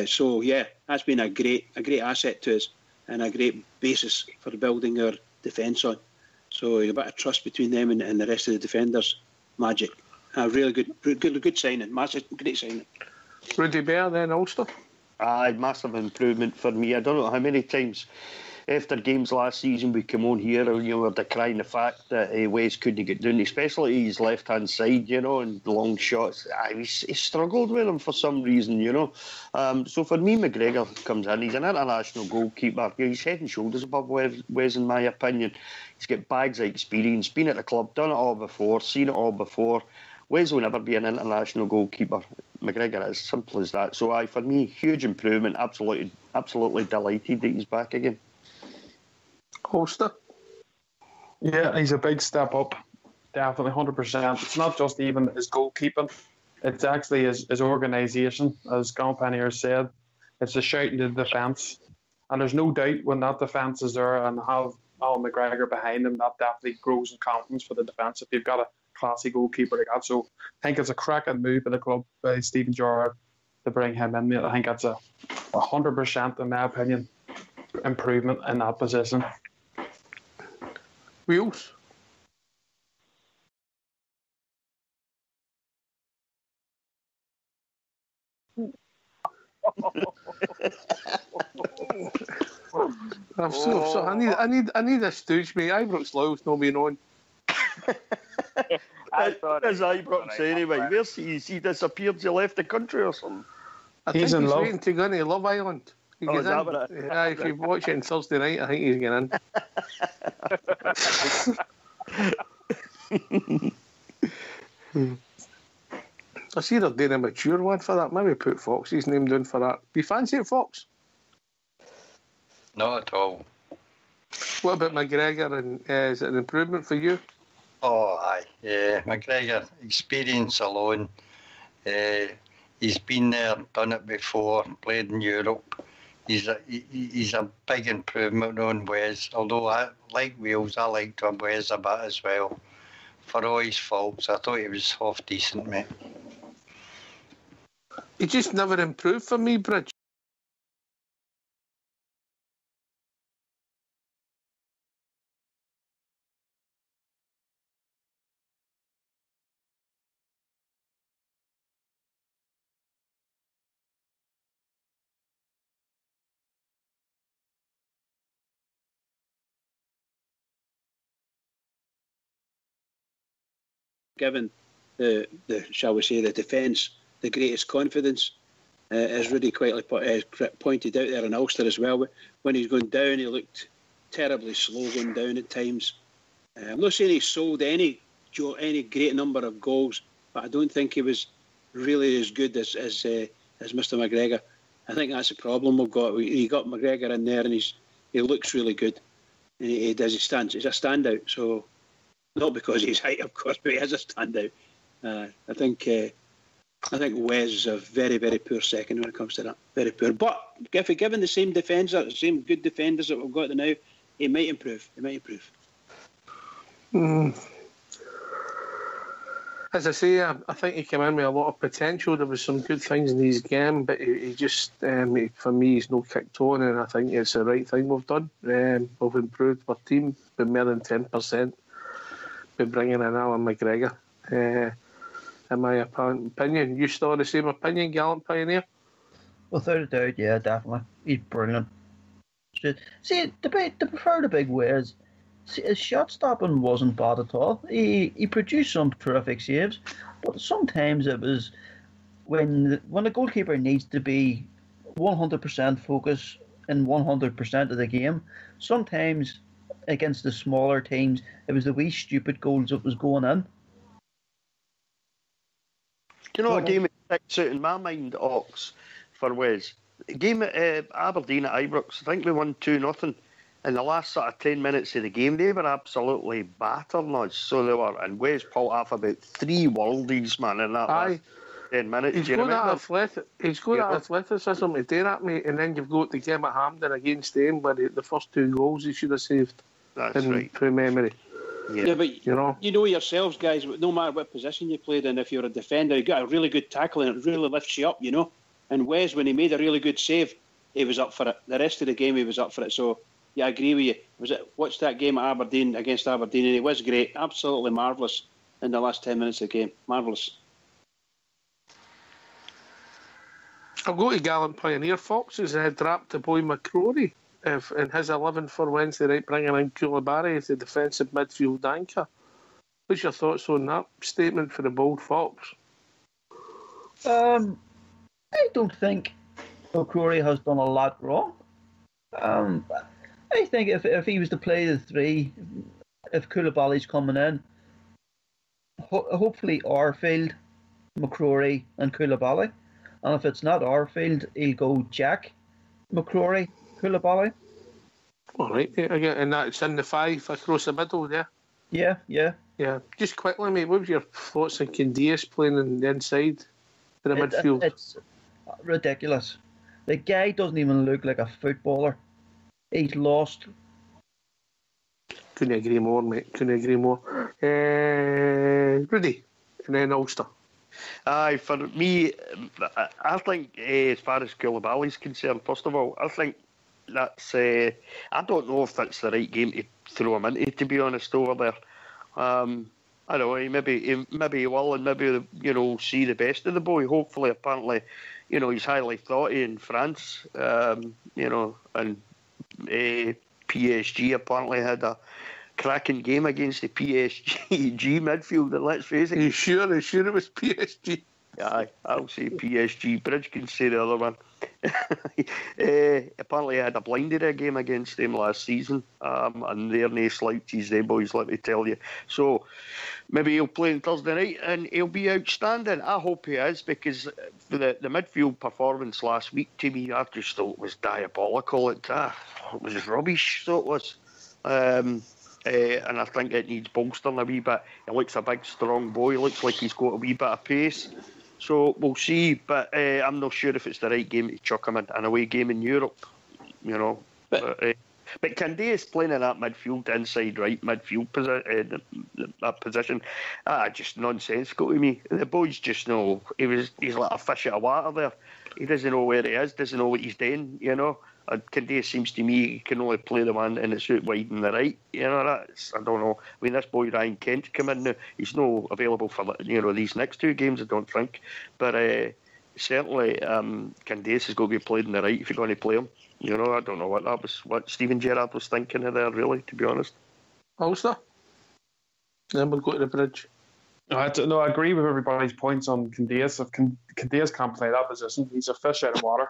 D: So yeah, that's been a great asset to us and a great basis for building our defence on. So a bit of trust between them and the rest of the defenders. Magic. A really good signing. Massive, great signing.
B: Rudy Bear then Ulster.
G: Aye, massive improvement for me. I don't know how many times after games last season, we come on here and you were decrying the fact that Wes couldn't get down, especially his left-hand side, and long shots. He struggled with them for some reason, So for me, McGregor comes in. He's an international goalkeeper. He's head and shoulders above Wes, in my opinion. He's got bags of experience, been at the club, done it all before, seen it all before. Wes will never be an international goalkeeper. McGregor is, simple as that. So, for me, huge improvement. Absolutely delighted that he's back again.
B: Holster?
C: Yeah, he's a big step up. Definitely, 100%. It's not just even his goalkeeping. It's actually his organisation, as Companier said. It's a shout in the defence. And there's no doubt when that defence is there and have Alan McGregor behind him, that definitely grows in confidence for the defence if you've got a classy goalkeeper like that. So I think it's a cracking move by the club by Stephen Gerrard to bring him in. I think that's 100%, in my opinion, improvement in that position.
B: Wheels? I'm so I need a stooge, mate. Ibrox Loyal's not being on.
G: There's Ibrox anyway. Where's he disappeared? He left the country or something?
B: I think
C: He's in love.
B: waiting to go into Love Island. He
G: Oh,
B: goes
G: is that
B: in.
G: what it-
B: Yeah, if you watch it on Thursday night, I think he's getting in. I see they're doing a mature one for that. Maybe put Fox's name down for that. Do you fancy it, Fox?
E: Not at all.
B: What about McGregor? And is it an improvement for you?
E: Oh, aye. Yeah, McGregor, experience alone. He's been there, done it before, played in Europe. He's a big improvement on Wes. Although, like Wales, I liked Wes a bit as well. For all his faults, I thought he was half decent, mate.
B: He just never improved for me, Bridge.
D: Given the shall we say, the defence the greatest confidence, as Rudy quite pointed out there in Ulster as well. When he's going down, he looked terribly slow going down at times. I'm not saying he sold any great number of goals, but I don't think he was really as good as Mr. McGregor. I think that's the problem we've got. You got McGregor in there, and he looks really good, and he does. He's a standout. So not because he's height, of course, but he is a standout. I think Wes is a very, very poor second when it comes to that. Very poor. But if we're given the same defence, the same good defenders that we've got now, he might improve.
B: As I say, I think he came in with a lot of potential. There was some good things in his game, but he just, for me, he's no kicked on, and I think it's the right thing we've done. We've improved our team by more than 10% by bringing in Alan McGregor. In my opinion, you still have the same opinion, Gallant Pioneer?
H: Without a doubt, yeah, definitely. He's brilliant. See, to prefer the big Wes, his shot stopping wasn't bad at all. He produced some terrific saves, but sometimes it was when the goalkeeper needs to be 100% focused in 100% of the game. Sometimes against the smaller teams, it was the wee stupid goals that was going in.
G: Do you know what game it sticks out in my mind, Ox, for Wes? The game at Aberdeen at Ibrox, I think we won 2-0. In the last sort of 10 minutes of the game, they were absolutely battering us. So they were, and Wes pulled off about 3 worldies, man, in that last 10 minutes.
B: He's got that athleticism to do that, mate, and then you've got the game at Hampden against them, where the first 2 goals he should have saved.
G: That's right.
B: From memory.
D: Yeah, but you know yourselves, guys, no matter what position you played in, if you're a defender, you got a really good tackle and it really lifts you up, you know. And Wes, when he made a really good save, he was up for it. The rest of the game, he was up for it. So, yeah, I agree with you. Watch that game at Aberdeen against Aberdeen, and he was great, absolutely marvellous in the last 10 minutes of the game. Marvellous.
B: I'll go to Gallant Pioneer. Fox has dropped the boy McCrory. if in his 11 for Wednesday night, bringing in Koulibaly as the defensive midfield anchor. What's your thoughts on that statement for the Bold Fox?
H: I don't think McCrory has done a lot wrong. I think if he was to play the three, if Koulibaly's coming in, hopefully Arfield, McCrory and Koulibaly. And if it's not Arfield, he'll go Jack, McCrory, Koulibaly.
B: All right, and that's in the 5 across the middle there.
H: Yeah.
B: Yeah. Just quickly, mate, what was your thoughts on Candias playing on the inside for the midfield?
H: It's ridiculous. The guy doesn't even look like a footballer. He's lost.
B: Couldn't agree more, mate. Couldn't agree more. Rudy, and then Ulster.
G: Aye, for me, I think as far as Koulibaly's concerned, first of all, I think that's. I don't know if that's the right game to throw him into, to be honest, over there. I don't know, maybe he will, and maybe see the best of the boy. Hopefully, apparently, he's highly thought in France. And PSG apparently had a cracking game against the PSG midfield, and let's face it.
B: Are you sure it was PSG?
G: Aye, I'll say PSG. Bridge can say the other one. Apparently I had a blinder game against them last season, and they're no slouches, they boys, let me tell you. So maybe he'll play on Thursday night and he'll be outstanding. I hope he is, because the midfield performance last week, to me, I just thought it was diabolical. It was rubbish, so it was. And I think it needs bolstering a wee bit. He looks a big, strong boy. Looks like he's got a wee bit of pace. So we'll see. But I'm not sure if it's the right game to chuck him in an away game in Europe. But Candias playing in that midfield, inside right midfield that position, just nonsensical to me. The boy's just he's like a fish out of water there. He doesn't know where he is, doesn't know what he's doing, And Candias seems to me he can only play the man in the suit wide and the right. That's, I don't know. I mean, this boy Ryan Kent come in now. He's not available for these next two games, I don't think. But certainly Candias has got to be played in the right if you're going to play him. I don't know what Steven Gerrard was thinking of there, really, to be honest.
B: Ulster? Then we'll go to the Bridge.
C: I agree with everybody's points on Candias. If Candias can't play that position, he's a fish out of water.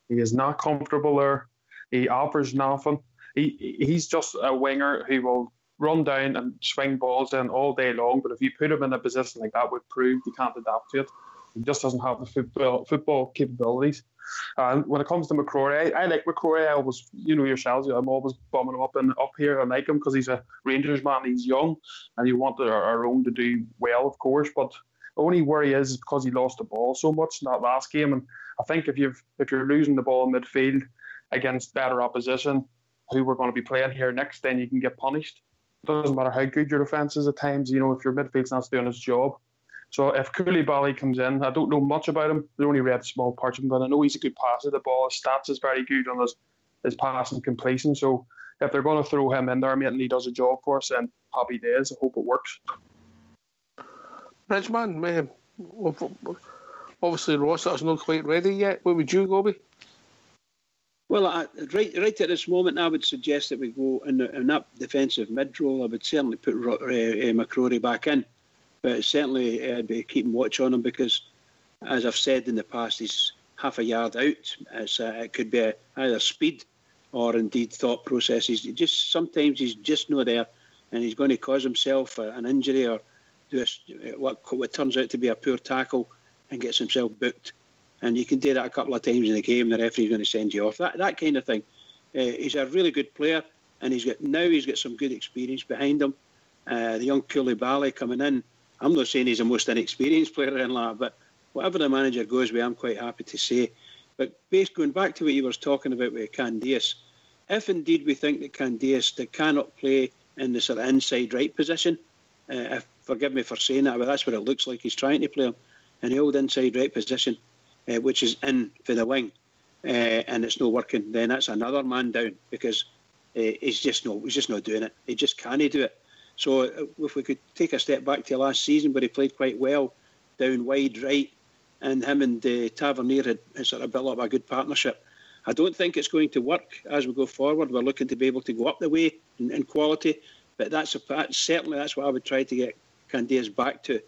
C: He is not comfortable there. He offers nothing. He's just a winger who will run down and swing balls in all day long. But if you put him in a position like that, would prove he can't adapt to it. He just doesn't have the football capabilities. And when it comes to McCrory, I like McCrory. I always, yourselves, I'm always bumming him up here. I like him because he's a Rangers man. He's young, and you want our own to do well, of course. But the only worry is because he lost the ball so much in that last game. And I think if you're losing the ball in midfield against better opposition, who we're going to be playing here next, then you can get punished. It doesn't matter how good your defence is at times. If your midfield's not doing its job. So if Koulibaly comes in, I don't know much about him. I only read small parts of him, but I know he's a good passer of the ball. His stats is very good on his passing completion. So if they're going to throw him in there, mate, and he does a job for us, then happy days. I hope it works.
B: Bridgeman, man, obviously Rossiter's not quite ready yet. What would you go with?
D: Well, right at this moment, I would suggest that we go in that defensive mid role. I would certainly put McCrory back in. But certainly I'd be keeping watch on him because, as I've said in the past, he's half a yard out. It could be either speed or indeed thought processes. Sometimes he's just not there, and he's going to cause himself an injury or do what turns out to be a poor tackle and gets himself booked. And you can do that a couple of times in the game. The referee's going to send you off. That kind of thing. He's a really good player, and he's got some good experience behind him. The young Koulibaly coming in. I'm not saying he's the most inexperienced player in that, but whatever the manager goes with, I'm quite happy to say. But going back to what you were talking about with Candias, if indeed we think that Candias cannot play in the sort of inside right position, forgive me for saying that, but that's what it looks like he's trying to play him, in the old inside right position, which is in for the wing, and it's not working, then that's another man down because he's just not doing it. He just can't do it. So if we could take a step back to last season where he played quite well down wide right, and him and Tavernier had sort of built up a good partnership, I don't think it's going to work as we go forward. We're looking to be able to go up the way in quality, but certainly that's what I would try to get Candace back to.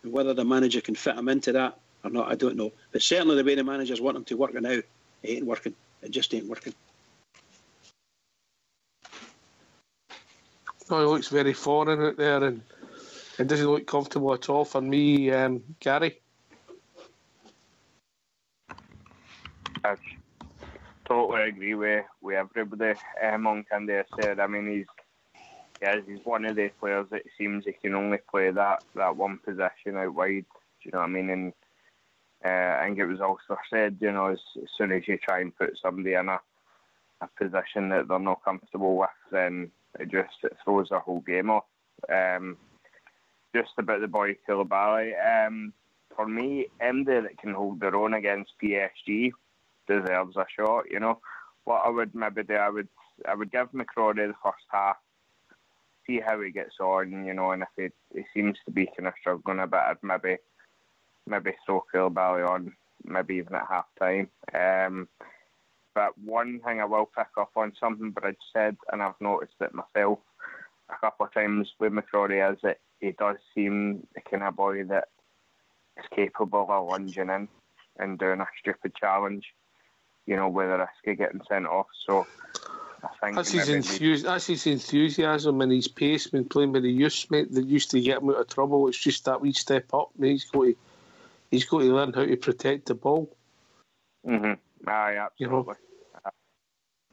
D: And whether the manager can fit him into that or not, I don't know. But certainly the way the managers want him to work now, it ain't working. It just ain't working.
B: No, he looks very foreign out there, and it doesn't look comfortable at all for me, Gary.
F: I totally agree with everybody. On Candace said, I mean, he's one of these players that it seems he can only play that one possession out wide. Do you know what I mean? And I think it was also said, you know, as soon as you try and put somebody in a position that they're not comfortable with, then it throws the whole game off. Just about the boy Koulibaly, for me, anybody that can hold their own against PSG deserves a shot. You know what I would maybe do? I would give McCrory the first half, see how he gets on. You know, and if he seems to be kind of struggling a bit, I'd maybe throw Koulibaly on, maybe even at half time. But one thing I will pick up on, something Bridge said, and I've noticed it myself a couple of times with McCrory, is that he does seem the kind of boy that is capable of lunging in and doing a stupid challenge, you know, with the risk of getting sent off. So I think that's
B: his enthusiasm and his pace when playing with the youth, mate, that used to get him out of trouble. It's just that wee step up, mate. He's got to learn how to protect the ball.
F: Mm-hmm. Aye, absolutely.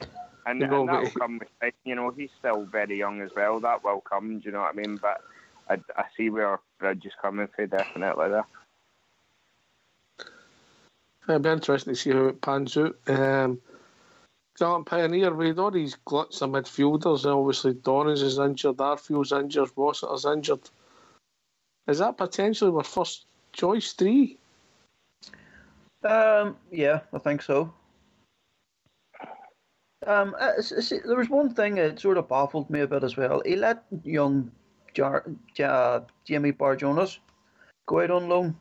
F: You know, and that will come with time. You know, he's still very young as well. That will come, do you know what I mean? But I see where Bridge is coming from, definitely there.
B: It'll be interesting to see how it pans out. Gallant Pioneer, with all these gluts of midfielders, obviously Dorrans is injured, Arfield's injured, Rossiter's injured. Is that potentially our first choice 3?
H: Yeah, I think so. There was one thing that sort of baffled me a bit as well. He let young Jamie Barjonas go out on loan.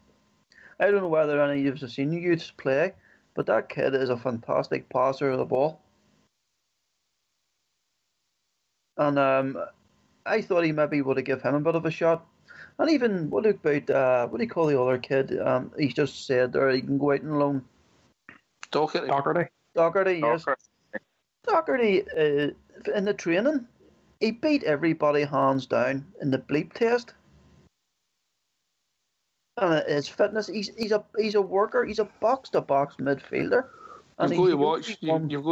H: I don't know whether any of you have seen youths play, but that kid is a fantastic passer of the ball. And I thought he maybe would have given him a bit of a shot. And even, what about, what do you call the other kid? He's just said there he can go out and loan.
C: Doherty,
H: yes. Doherty, in the training, he beat everybody hands down in the bleep test. And his fitness, he's a worker. He's a box-to-box midfielder. And
B: You've got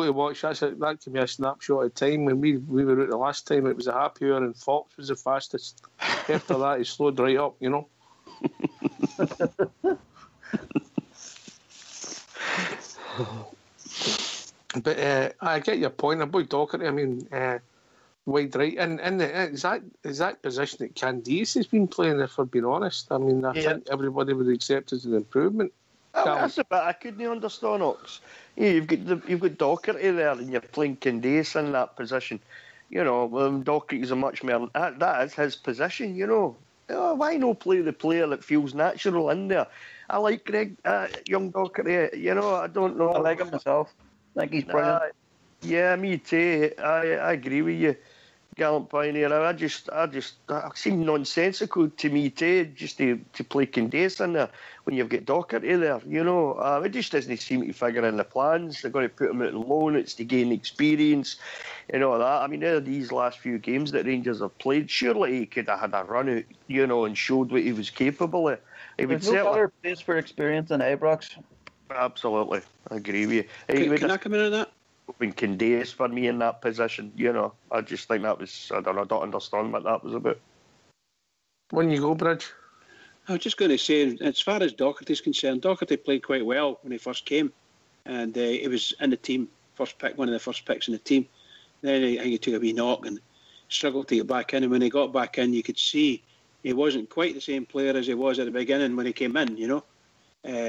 B: to watch. That can be a snapshot of time. When we were out the last time, it was a happy hour, and Fox was the fastest. After that, he slowed right up. You know. But I get your point about Doherty. I mean, wide right, and in the exact position that Candice has been playing. If we're being honest, I mean, I think everybody would accept it as an improvement.
G: That's a bit I couldn't understand, Ox. Yeah, you've got Doherty there, and you're playing Candace in that position. You know, Doherty's a much more. That is his position. You know, why not play the player that feels natural in there? I like young Doherty. You know, I don't know.
H: I like him myself. I think he's brilliant.
G: Yeah, me too. I agree with you, Gallant Pioneer. I seem nonsensical to me too, just to play Candace in there when you've got Doherty there. You know, it just doesn't seem to figure in the plans. They're going to put him out on loan. It's to gain experience and all that. I mean, out of these last few games that Rangers have played, surely he could have had a run out, you know, and showed what he was capable of.
H: There's no better place for experience than Ibrox.
G: Absolutely, I agree with you.
D: Can I come in on that?
G: When Candace for me in that position, you know, I just think that was, I don't understand what that was about.
B: When you go, Bridge?
D: I was just going to say, as far as Doherty's concerned, Doherty played quite well when he first came, and he was in the team, one of the first picks in the team. Then he took a wee knock and struggled to get back in, and when he got back in, you could see he wasn't quite the same player as he was at the beginning when he came in, you know.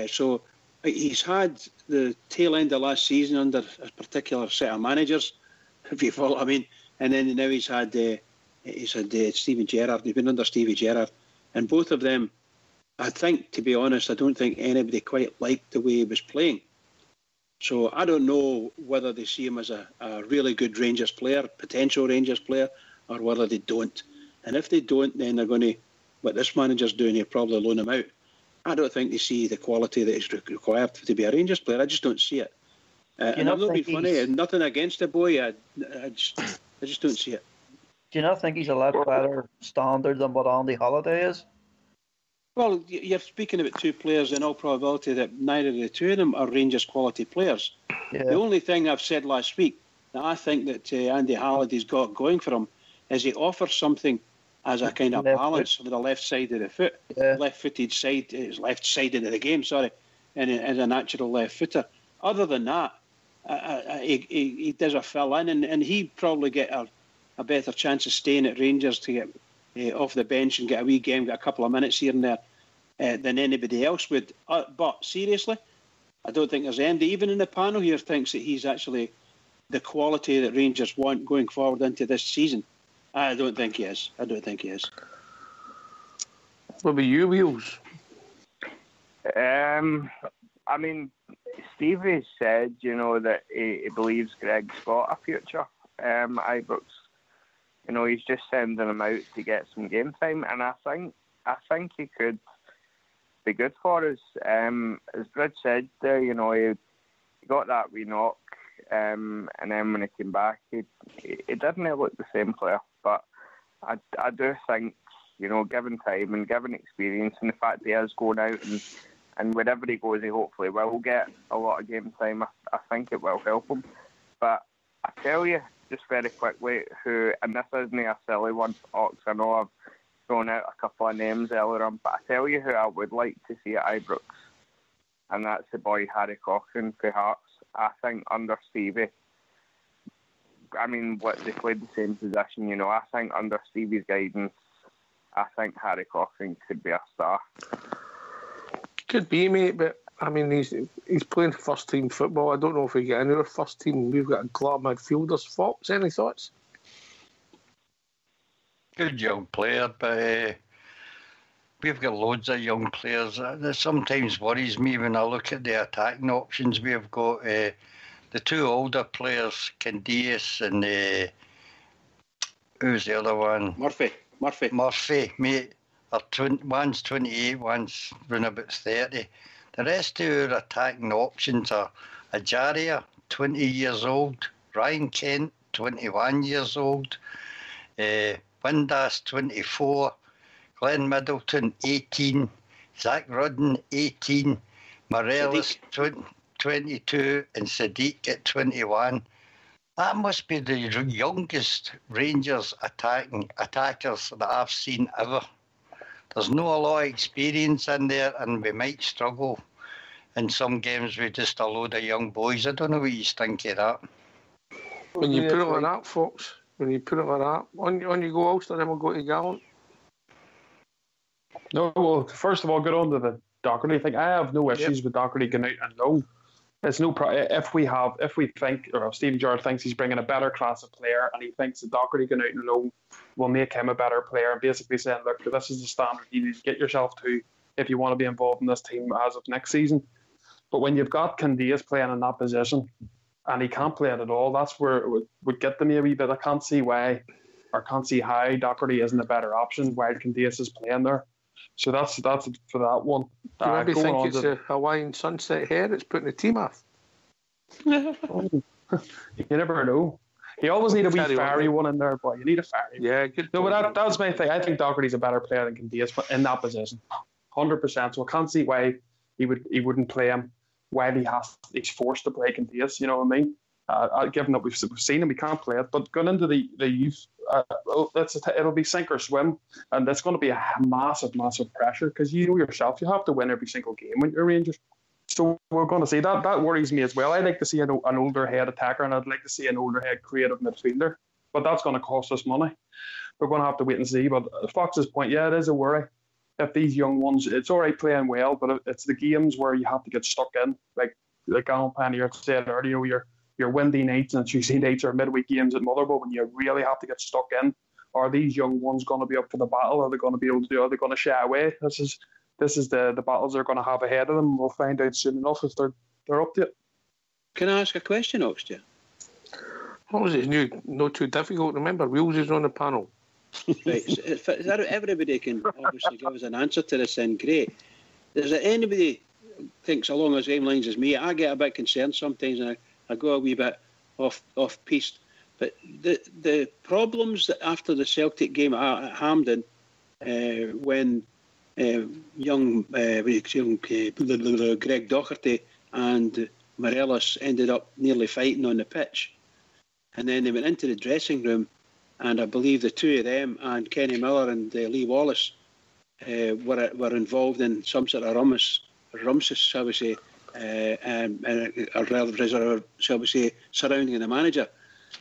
D: So he's had the tail end of last season under a particular set of managers, if you follow what I mean. And then now he's had Steven Gerrard. He's been under Stevie Gerrard. And both of them, I think, to be honest, I don't think anybody quite liked the way he was playing. So I don't know whether they see him as a really good Rangers player, potential Rangers player, or whether they don't. And if they don't, then they're going to, what this manager's doing here, probably loan him out. I don't think they see the quality that is required to be a Rangers player. I just don't see it. And I'm not being funny. Nothing against the boy. I just don't see it.
H: Do you not think he's a lot better standard than what Andy Halliday is?
D: Well, you're speaking about two players in all probability that neither of the two of them are Rangers quality players.
H: Yeah.
D: The only thing I've said last week that I think that Andy Halliday's got going for him is he offers something as a kind of balance with the left side of the foot, left-footed side, left sided of the game, sorry, and as a natural left footer. Other than that, he does a fill in, and he'd probably get a better chance of staying at Rangers to get off the bench and get a wee game, get a couple of minutes here and there than anybody else would. But seriously, I don't think there's anybody, even in the panel here, thinks that he's actually the quality that Rangers want going forward into this season. I don't think he is.
B: What about you, Wheels?
F: I mean, Stevie said, that he believes Greg's got a future. Ibrox, he's just sending him out to get some game time, and I think he could be good for us. As Brid said there, he got that wee knock, and then when he came back, he didn't look the same player. But I do think, given time and given experience, and the fact he is going out and wherever he goes, he hopefully will get a lot of game time. I think it will help him. But I tell you, just very quickly, and this isn't a silly one, Ox, I know I've thrown out a couple of names earlier on, but I tell you who I would like to see at Ibrox, and that's the boy Harry Cochrane for Hearts. I think under Stevie, they played the same position, I think under Stevie's guidance, I think Harry Cochrane could be a star.
B: Could be, mate, but he's playing first team football. I don't know if we get into our first team. We've got a glut of midfielders. Fox, any thoughts?
E: Good young player, but we've got loads of young players. That sometimes worries me when I look at the attacking options. We've got the two older players, Candias and who's the other one? Murphy, mate. One's 28, one's round about 30. The rest of our attacking options are Ajaria, 20 years old, Ryan Kent, 21 years old, Windass, 24, Glenn Middleton, 18, Zach Rudden, 18, Morelos, 22, and Sadiq at 21. That must be the youngest Rangers attackers that I've seen ever. There's not a lot of experience in there, and we might struggle in some games with just a load of young boys. I don't know what you think of that.
B: When you put it like that, folks, on you go, Ulster, then we'll go to Gallant.
C: No, well, first of all, get on to the Doherty thing. I have no issues with Doherty going out and loan. There's no if we think, or if Stephen Gerrard thinks he's bringing a better class of player, and he thinks that Doherty going out and loan will make him a better player, and basically saying, look, this is the standard you need to get yourself to if you want to be involved in this team as of next season. But when you've got Candias playing in that position and he can't play it at all, that's where it would get to me a wee bit. I can't see how Doherty isn't a better option while Candias is playing there. So that's for that one.
B: Do you maybe think it's a Hawaiian sunset hair that's putting the team off?
C: You never know. You always need a wee fairy one in there, but you need a fairy.
B: Yeah, good.
C: No, but that's my thing. I think Doherty's a better player than Candias in that position, 100%. So I can't see why he wouldn't play him while he's forced to play Candias. You know what I mean? Given that we've seen him, we can't play it. But going into the youth, it'll be sink or swim, and that's going to be a massive pressure because you know yourself, you have to win every single game when you're Rangers. So we're going to see that. That worries me as well. I'd like to see an older head attacker, and I'd like to see an older head creative midfielder, but that's going to cost us money. We're going to have to wait and see. But Fox's point, yeah, it is a worry. If these young ones, it's all right playing well, but it's the games where you have to get stuck in, like Alan Pannier said earlier, your Wednesday nights and Tuesday nights or midweek games at Motherwell when you really have to get stuck in. Are these young ones going to be up for the battle? Are they going to be able to do? Are they going to shy away? This is the battles they're going to have ahead of them. We'll find out soon enough if they're up to it.
D: Can I ask a question, Oxtia?
B: What was it? Not too difficult. Remember, Wheels is on the panel.
D: Right, so if everybody can obviously give us an answer to this, then great. Is there anybody thinks along the same lines as me? I get a bit concerned sometimes, and I go a wee bit off piste. But the problems that after the Celtic game at Hampden, when young Greg Docherty and Morelos ended up nearly fighting on the pitch, and then they went into the dressing room, and I believe the two of them and Kenny Miller and Lee Wallace were involved in some sort of rumpus, shall we say, or shall we say, surrounding the manager.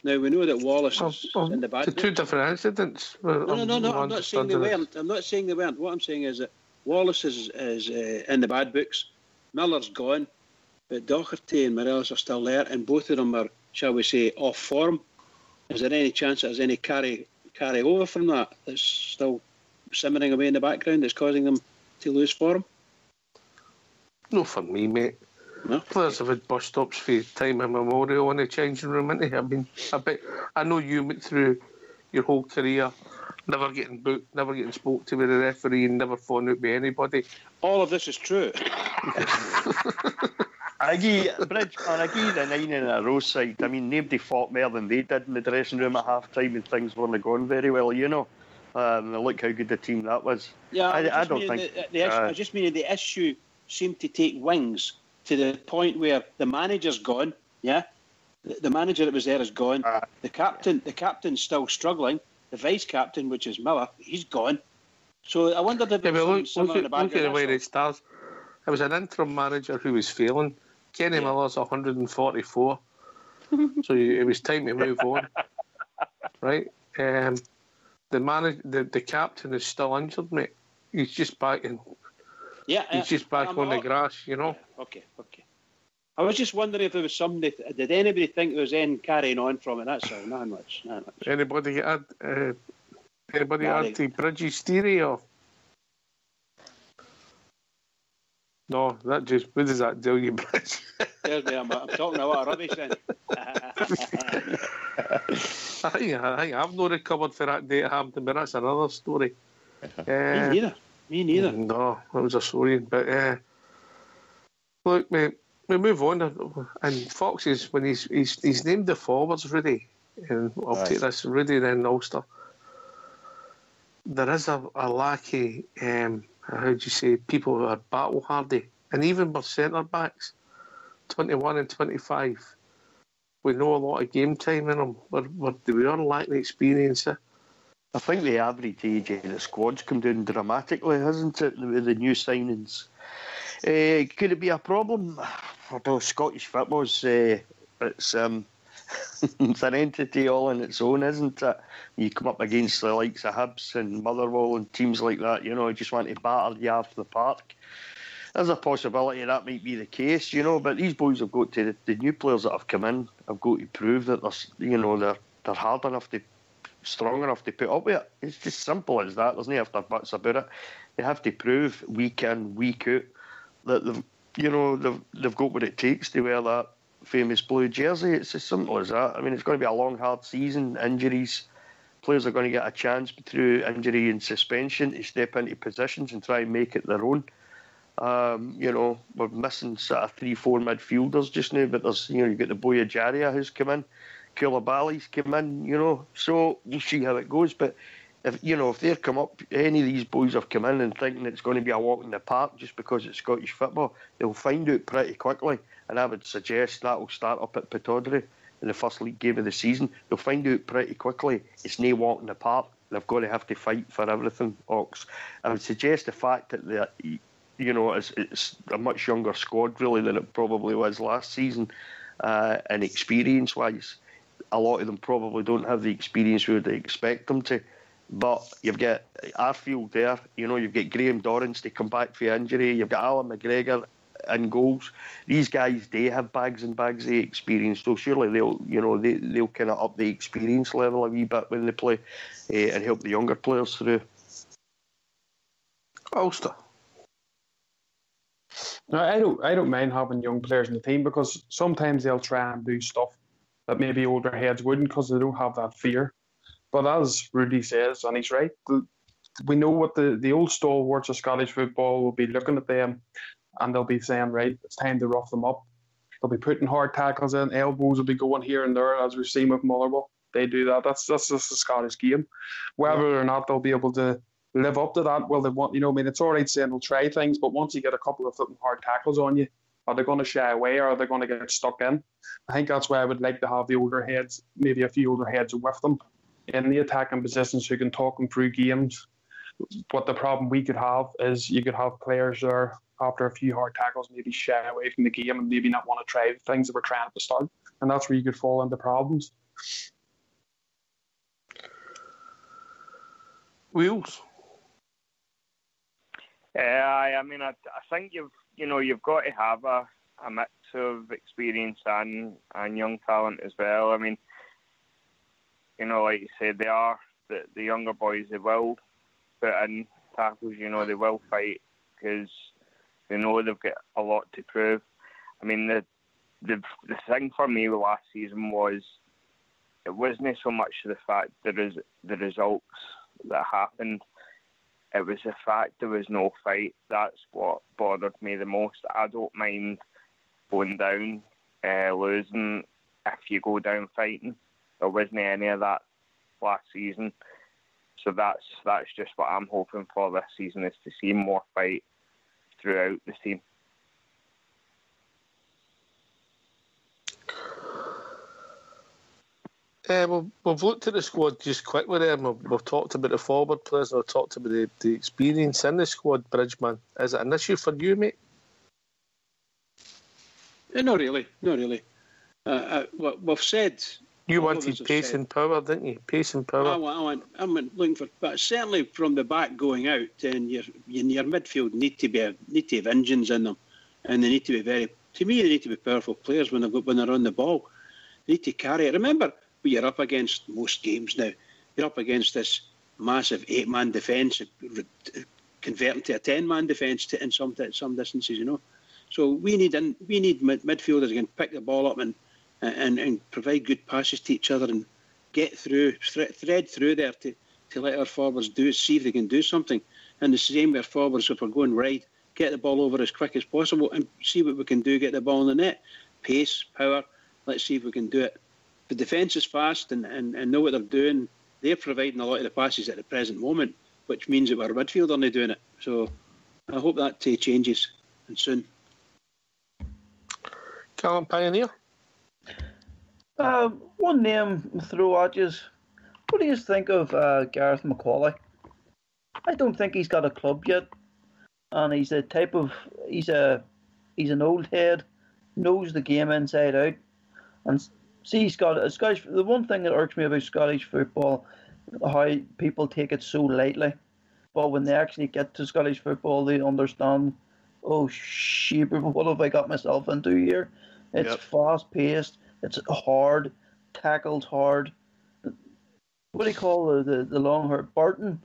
D: Now we know that Wallace is in the bad.
B: The two different incidents.
D: No. I'm not saying they weren't. I'm not saying they weren't. What I'm saying is that Wallace is in the bad books. Miller's gone, but Docherty and Morelos are still there, and both of them are, shall we say, off form. Is there any chance that there's any carry over from that that's still simmering away in the background that's causing them to lose form?
B: No, for me, mate.
D: No?
B: Players have had bus stops for time immemorial in the changing room, innit? I know you went through your whole career never getting booked, never getting spoke to with a referee, and never falling out with anybody.
D: All of this is true.
G: I give the 9 in a row side. I mean, nobody fought more than they did in the dressing room at half time, and things weren't going very well, you know. Look how good the team that was.
D: Yeah,
G: I don't think.
D: I just mean the issue seemed to take wings to the point where the manager's gone. Yeah, the manager that was there is gone. The captain's still struggling. The vice captain, which is Miller, he's gone. So I wondered if
B: look at the way it starts. It was an interim manager who was failing. Kenny Miller's 144, so it was time to move on, right? The captain is still injured, mate. He's just back in.
D: Yeah,
B: he's just back on the grass, you know.
D: Okay. I was just wondering if there was somebody. Did anybody think there was any carrying on from it? That's all. Not much.
B: Anybody add to Bridges' theory or? No, that just, what does that do you, Bridge?
D: There's me, I'm talking a lot of rubbish then.
B: I think I've not recovered for that day at Hampton, but that's another story.
D: Me neither.
B: No, it was a story. But look, mate, we move on. And Foxes, when he's named the forwards, Rudy, and I'll take this, Rudy then Ulster. There is a lack of, how do you say, people who are battle hardy, and even with centre backs, 21 and 25, we know a lot of game time in them. We are lacking experience.
G: I think the average age of the squad's come down dramatically, hasn't it, with the new signings? Could it be a problem? Although Scottish football's it's an entity all on its own, isn't it? You come up against the likes of Hibs and Motherwell and teams like that, you know, just want to batter you off the park. There's a possibility that might be the case, you know, but these boys have got to, the new players that have come in have got to prove that they're hard enough, strong enough to put up with it. It's just simple as that. There's no ifs or buts about it. They have to prove week in, week out that they've got what it takes to wear that famous blue jersey. It's as simple as that. I mean, it's going to be a long, hard season. Injuries, players are going to get a chance through injury and suspension to step into positions and try and make it their own. We're missing sort of 3-4 midfielders just now, but there's, you've got the boy Ajaria who's come in, Koulibaly's come in, so we'll see how it goes. But if they've come up, any of these boys have come in and thinking it's going to be a walk in the park just because it's Scottish football, they'll find out pretty quickly. And I would suggest that will start up at Pittodrie in the first league game of the season. They'll find out pretty quickly it's no walk in the park. They've got to have to fight for everything, Ox. I would suggest the fact that it's a much younger squad really than it probably was last season, and experience-wise, a lot of them probably don't have the experience we would expect them to. But you've got Arfield there, you've got Graham Dorrance to come back for injury, you've got Alan McGregor in goals. These guys, they have bags and bags of experience, so surely they'll kind of up the experience level a wee bit when they play, and help the younger players through.
B: Ulster.
C: No, I don't mind having young players in the team because sometimes they'll try and do stuff that maybe older heads wouldn't because they don't have that fear. But as Rudy says, and he's right, we know what the old stalwarts of Scottish football will be looking at them and they'll be saying, right, it's time to rough them up. They'll be putting hard tackles in, elbows will be going here and there, as we've seen with Motherwell. They do that. That's just the Scottish game. Whether or not they'll be able to live up to that, well, they want, it's all right saying they'll try things, but once you get a couple of flipping hard tackles on you, are they going to shy away or are they going to get stuck in? I think that's why I would like to have the older heads, maybe a few older heads with them in the attacking positions who can talk them through games. But the problem we could have is you could have players there after a few hard tackles maybe shy away from the game and maybe not want to try the things that we're trying at the start. And that's where you could fall into problems.
B: Wheels?
F: I mean, I think you've got to have a mix of experience and young talent as well. I mean, like you said, they are the younger boys. They will put in tackles. They will fight because they know they've got a lot to prove. I mean, the thing for me with last season was it wasn't so much the fact there is the results that happened. It was the fact there was no fight. That's what bothered me the most. I don't mind going down, losing if you go down fighting. There wasn't any of that last season. So that's just what I'm hoping for this season, is to see more fight throughout the team.
B: We've looked at the squad just quickly there, and we've talked about the forward players, and we've talked about the experience in the squad, Bridgeman. Is it an issue for you, mate?
D: Not really. We've said...
B: You wanted pace and power, didn't you? Pace and power.
D: I'm looking for... But certainly from the back going out, and your midfield need to have engines in them, and they need to be very... To me, they need to be powerful players when they're on the ball. They need to carry it. Remember... But you're up against most games now. You're up against this massive 8-man defence, converting to a 10-man defence in some distances, So we need midfielders who can pick the ball up and provide good passes to each other and get through, thread through there to let our forwards see if they can do something. And the same with our forwards, if we're going wide, get the ball over as quick as possible and see what we can do, get the ball in the net. Pace, power, let's see if we can do it. The defence is fast and know what they're doing. They're providing a lot of the passes at the present moment, which means that our midfield are not doing it. So I hope that changes and soon.
B: Callum Pioneer?
H: One name throw at you. What do you think of Gareth McCauley? I don't think he's got a club yet, and he's an old head, knows the game inside out, and see Scottish. The one thing that irks me about Scottish football, how people take it so lightly, but when they actually get to Scottish football, they understand. Oh shit! What have I got myself into here? It's fast paced. It's hard. Tackles hard. What do you call the long hair? Barton.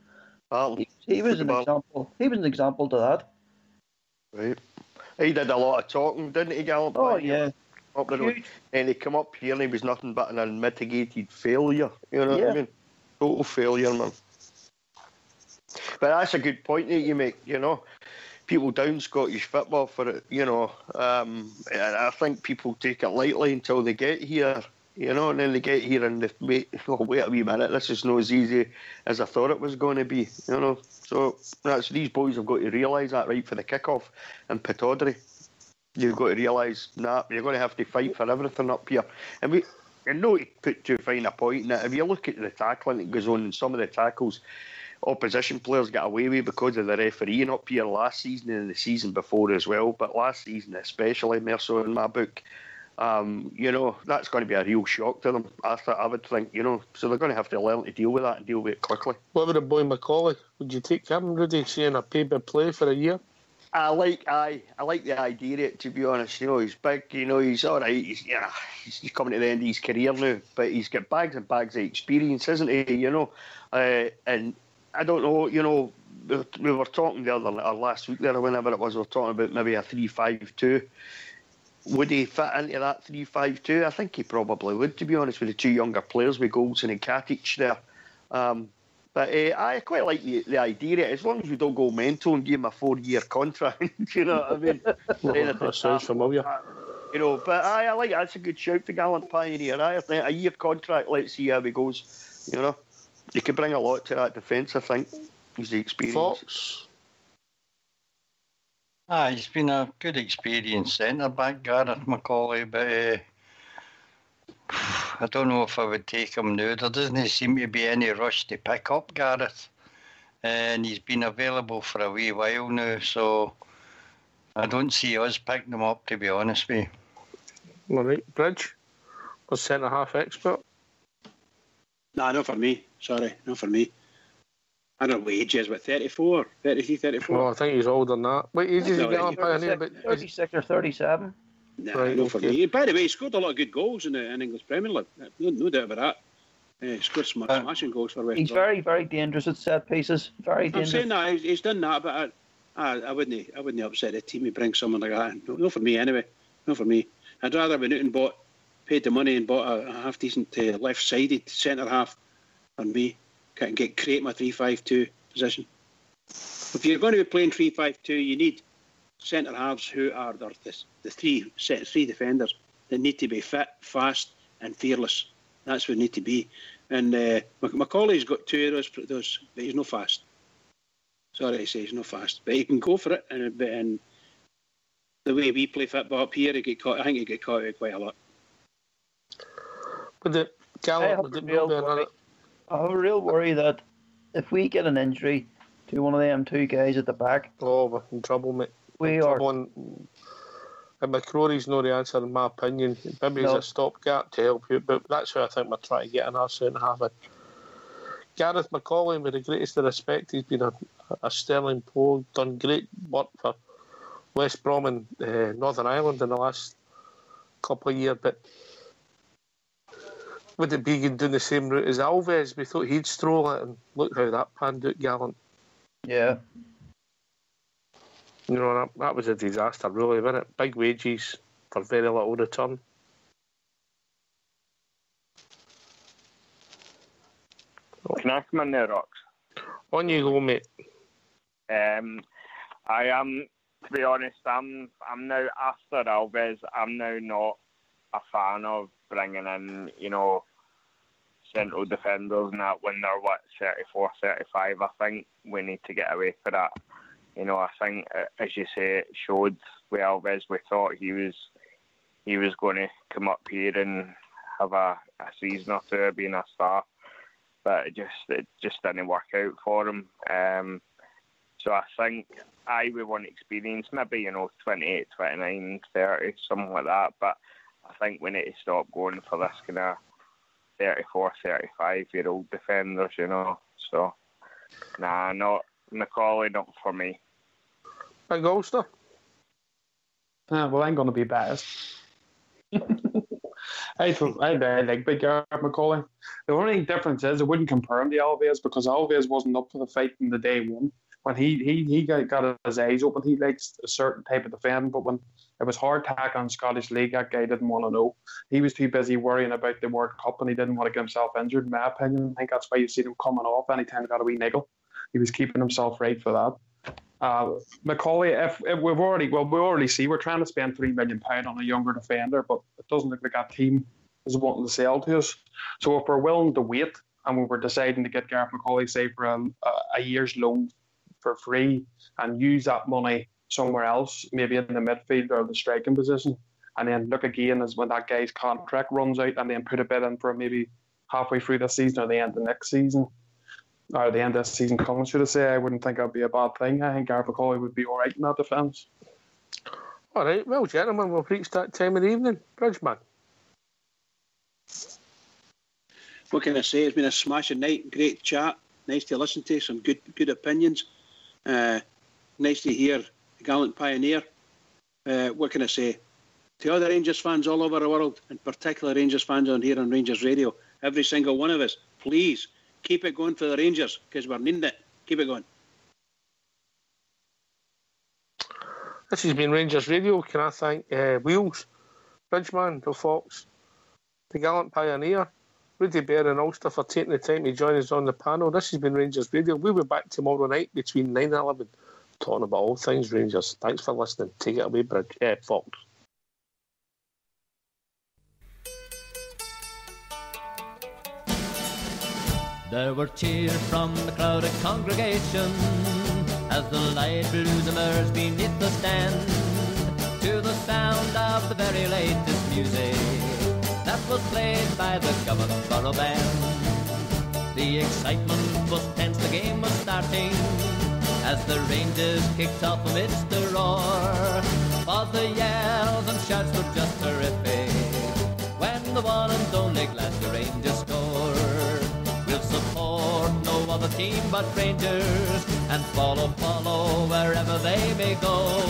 H: He was an example. He was an example to that.
G: Right. He did a lot of talking, didn't he, Gallop?
H: Oh yeah.
G: Up the road. And he come up here and he was nothing but an unmitigated failure. You know what I mean? Total failure, man. But that's a good point that you make, People down Scottish football for it, I think people take it lightly until they get here, and then they get here and they wait a wee minute, this is not as easy as I thought it was going to be, So these boys have got to realise that right for the kick-off in Pittodrie. You've got to realise, you're going to have to fight for everything up here. And not to put too fine a point in it, if you look at the tackling that goes on in some of the tackles, opposition players get away with because of the refereeing up here last season and the season before as well, but last season especially, more so in my book, that's going to be a real shock to them, I would think, so they're going to have to learn to deal with that and deal with it quickly.
B: What about the boy McCauley? Would you take him, Rudy, seeing a pay-by-play for a year?
G: I like the idea of it, to be honest. He's big, he's all right. He's coming to the end of his career now, but he's got bags and bags of experience, isn't he? And I don't know, we were talking the other or last week there, or whenever it was, we were talking about maybe a 3-5-2. Would he fit into that 3-5-2? I think he probably would, to be honest, with the two younger players with Goldson and Katic there. But I quite like the idea, as long as we don't go mental and give him a 4-year contract. You know what I mean?
B: That sounds familiar.
G: You know, but I like it. That's a good shout for Gallant Pioneer. I think a year contract, let's see how he goes. You know, he could bring a lot to that defence, I think. He's the experience.
B: Thoughts?
E: He's been a good experienced centre-back, Gareth Macaulay, but I don't know if I would take him now. There doesn't seem to be any rush to pick up Gareth. And he's been available for a wee while now, so I don't see us picking him up, to be honest with you.
B: All right, Bridge, a centre-half expert.
D: Nah, not for me. Sorry, not for me. I don't know what age he is, but 34, 33, 34.
B: Well, I think he's older than that. What age is he Gallant Pioneer?
H: 36 or 37.
D: Nah,
B: Right,
D: not for
B: okay.
D: me. By the way, he scored a lot of good goals in the English Premier League. No doubt about that. He scored some smashing goals for West
H: He's
D: Brom.
H: very, very dangerous at set pieces. Very
D: I'm
H: dangerous.
D: saying that he's done that, but I wouldn't upset the team. He brings someone like that. No for me anyway. Not for me. I'd rather have been out and paid the money and bought a half decent left-sided centre half than me. Can't create my 3-5-2 position. If you're going to be playing 3-5-2, you need centre halves who are the three defenders that need to be fit, fast, and fearless. That's what they need to be. And Macaulay's got two of those, but he's not fast. Sorry to say, he's not fast, but he can go for it. And the way we play football up here, I think he get caught out quite a lot.
B: Would it Gallant? Would it be another?
H: I have a real worry that if we get an injury to one of them two guys at the back,
B: Oh, we're in trouble, mate.
H: we are.
B: And McCrory's not the answer, in my opinion. Maybe he's a stopgap to help you, but that's who I think we're trying to get in our centre half. Gareth Macaulay, with the greatest of respect, he's been a sterling pro, done great work for West Brom and Northern Ireland in the last couple of years, but would it be doing the same route as Alves? We thought he'd stroll it, and look how that panned out, Gallant.
H: Yeah.
B: You know, that was a disaster, really, wasn't it? Big wages for very little return.
F: Can I come in there, Rox?
B: On you go, mate.
F: I am, to be honest, I'm now, after Alves, I'm now not a fan of bringing in, central defenders and that when they're, 34, 35. I think we need to get away from that. I think, as you say, it showed with Alves. We thought he was going to come up here and have a season or two being a star, but it just didn't work out for him. So I think we want experience, maybe 28, 29, 30, something like that. But I think we need to stop going for this kind of 34, 35-year-old defenders, So, nah, not Macaulay, not for me.
B: Big Ulster.
C: Well, I'm going to be biased. I like Big Gareth Macaulay. The only difference is I wouldn't compare him to Alves because Alves wasn't up for the fight from the day one. When he got his eyes open, he likes a certain type of defending, but when it was hard tackling Scottish League, that guy didn't want to know. He was too busy worrying about the World Cup and he didn't want to get himself injured, in my opinion. I think that's why you see him coming off anytime he got a wee niggle. He was keeping himself right for that. Macaulay, if we already see we're trying to spend £3 million on a younger defender, but it doesn't look like that team is wanting to sell to us. So if we're willing to wait and we were deciding to get Gareth Macaulay, say, for a year's loan for free and use that money somewhere else, maybe in the midfield or the striking position, and then look again as when that guy's contract runs out and then put a bid in for maybe halfway through the season or the end of next season, or the end of the season coming, should I say, I wouldn't think that would be a bad thing. I think Gareth Macaulay would be all right in that defence.
B: All right, well, gentlemen, we've reached that time of the evening. Bridgeman.
D: What can I say? It's been a smashing night. Great chat. Nice to listen to. Some good opinions. Nice to hear Gallant Pioneer. What can I say? To other Rangers fans all over the world, in particular Rangers fans on here on Rangers Radio, every single one of us, please keep it going for the Rangers because we're needing it. Keep it going.
B: This has been Rangers Radio. Can I thank Wheels, Bridgeman, Bill Fox, the Gallant Pioneer, Rudy Bear and Ulster for taking the time to join us on the panel. This has been Rangers Radio. We'll be back tomorrow night between 9 and 11, talking about all things Rangers. Thanks for listening. Take it away, Fox.
I: There were cheers from the crowded congregation as the light blues emerged beneath the stand, to the sound of the very latest music that was played by the Government Borough Band. The excitement was tense, the game was starting as the Rangers kicked off amidst the roar. For the yells and shouts were just terrific when the one and only Glasgow Rangers scored. We'll support no other team but Rangers and follow wherever they may go.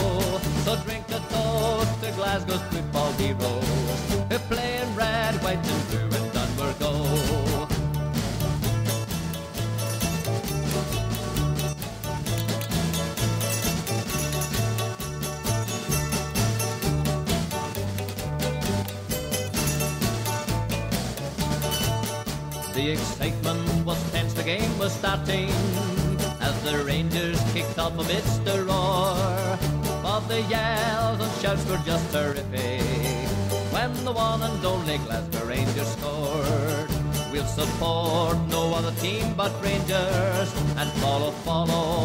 I: So drink a toast to Glasgow's football heroes who play in red, white and blue and Dunbar go. The excitement was tense, the game was starting as the Rangers kicked off amidst the roar. For the yells and shouts were just terrific when the one and only Glasgow Rangers scored. We'll support no other team but Rangers and follow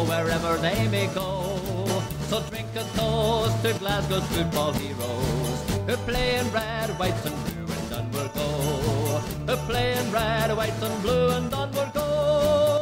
I: wherever they may go. So drink a toast to Glasgow's football heroes who play in red, white and blue and Dunbar go. Who play in red, white and blue and Dunbar go.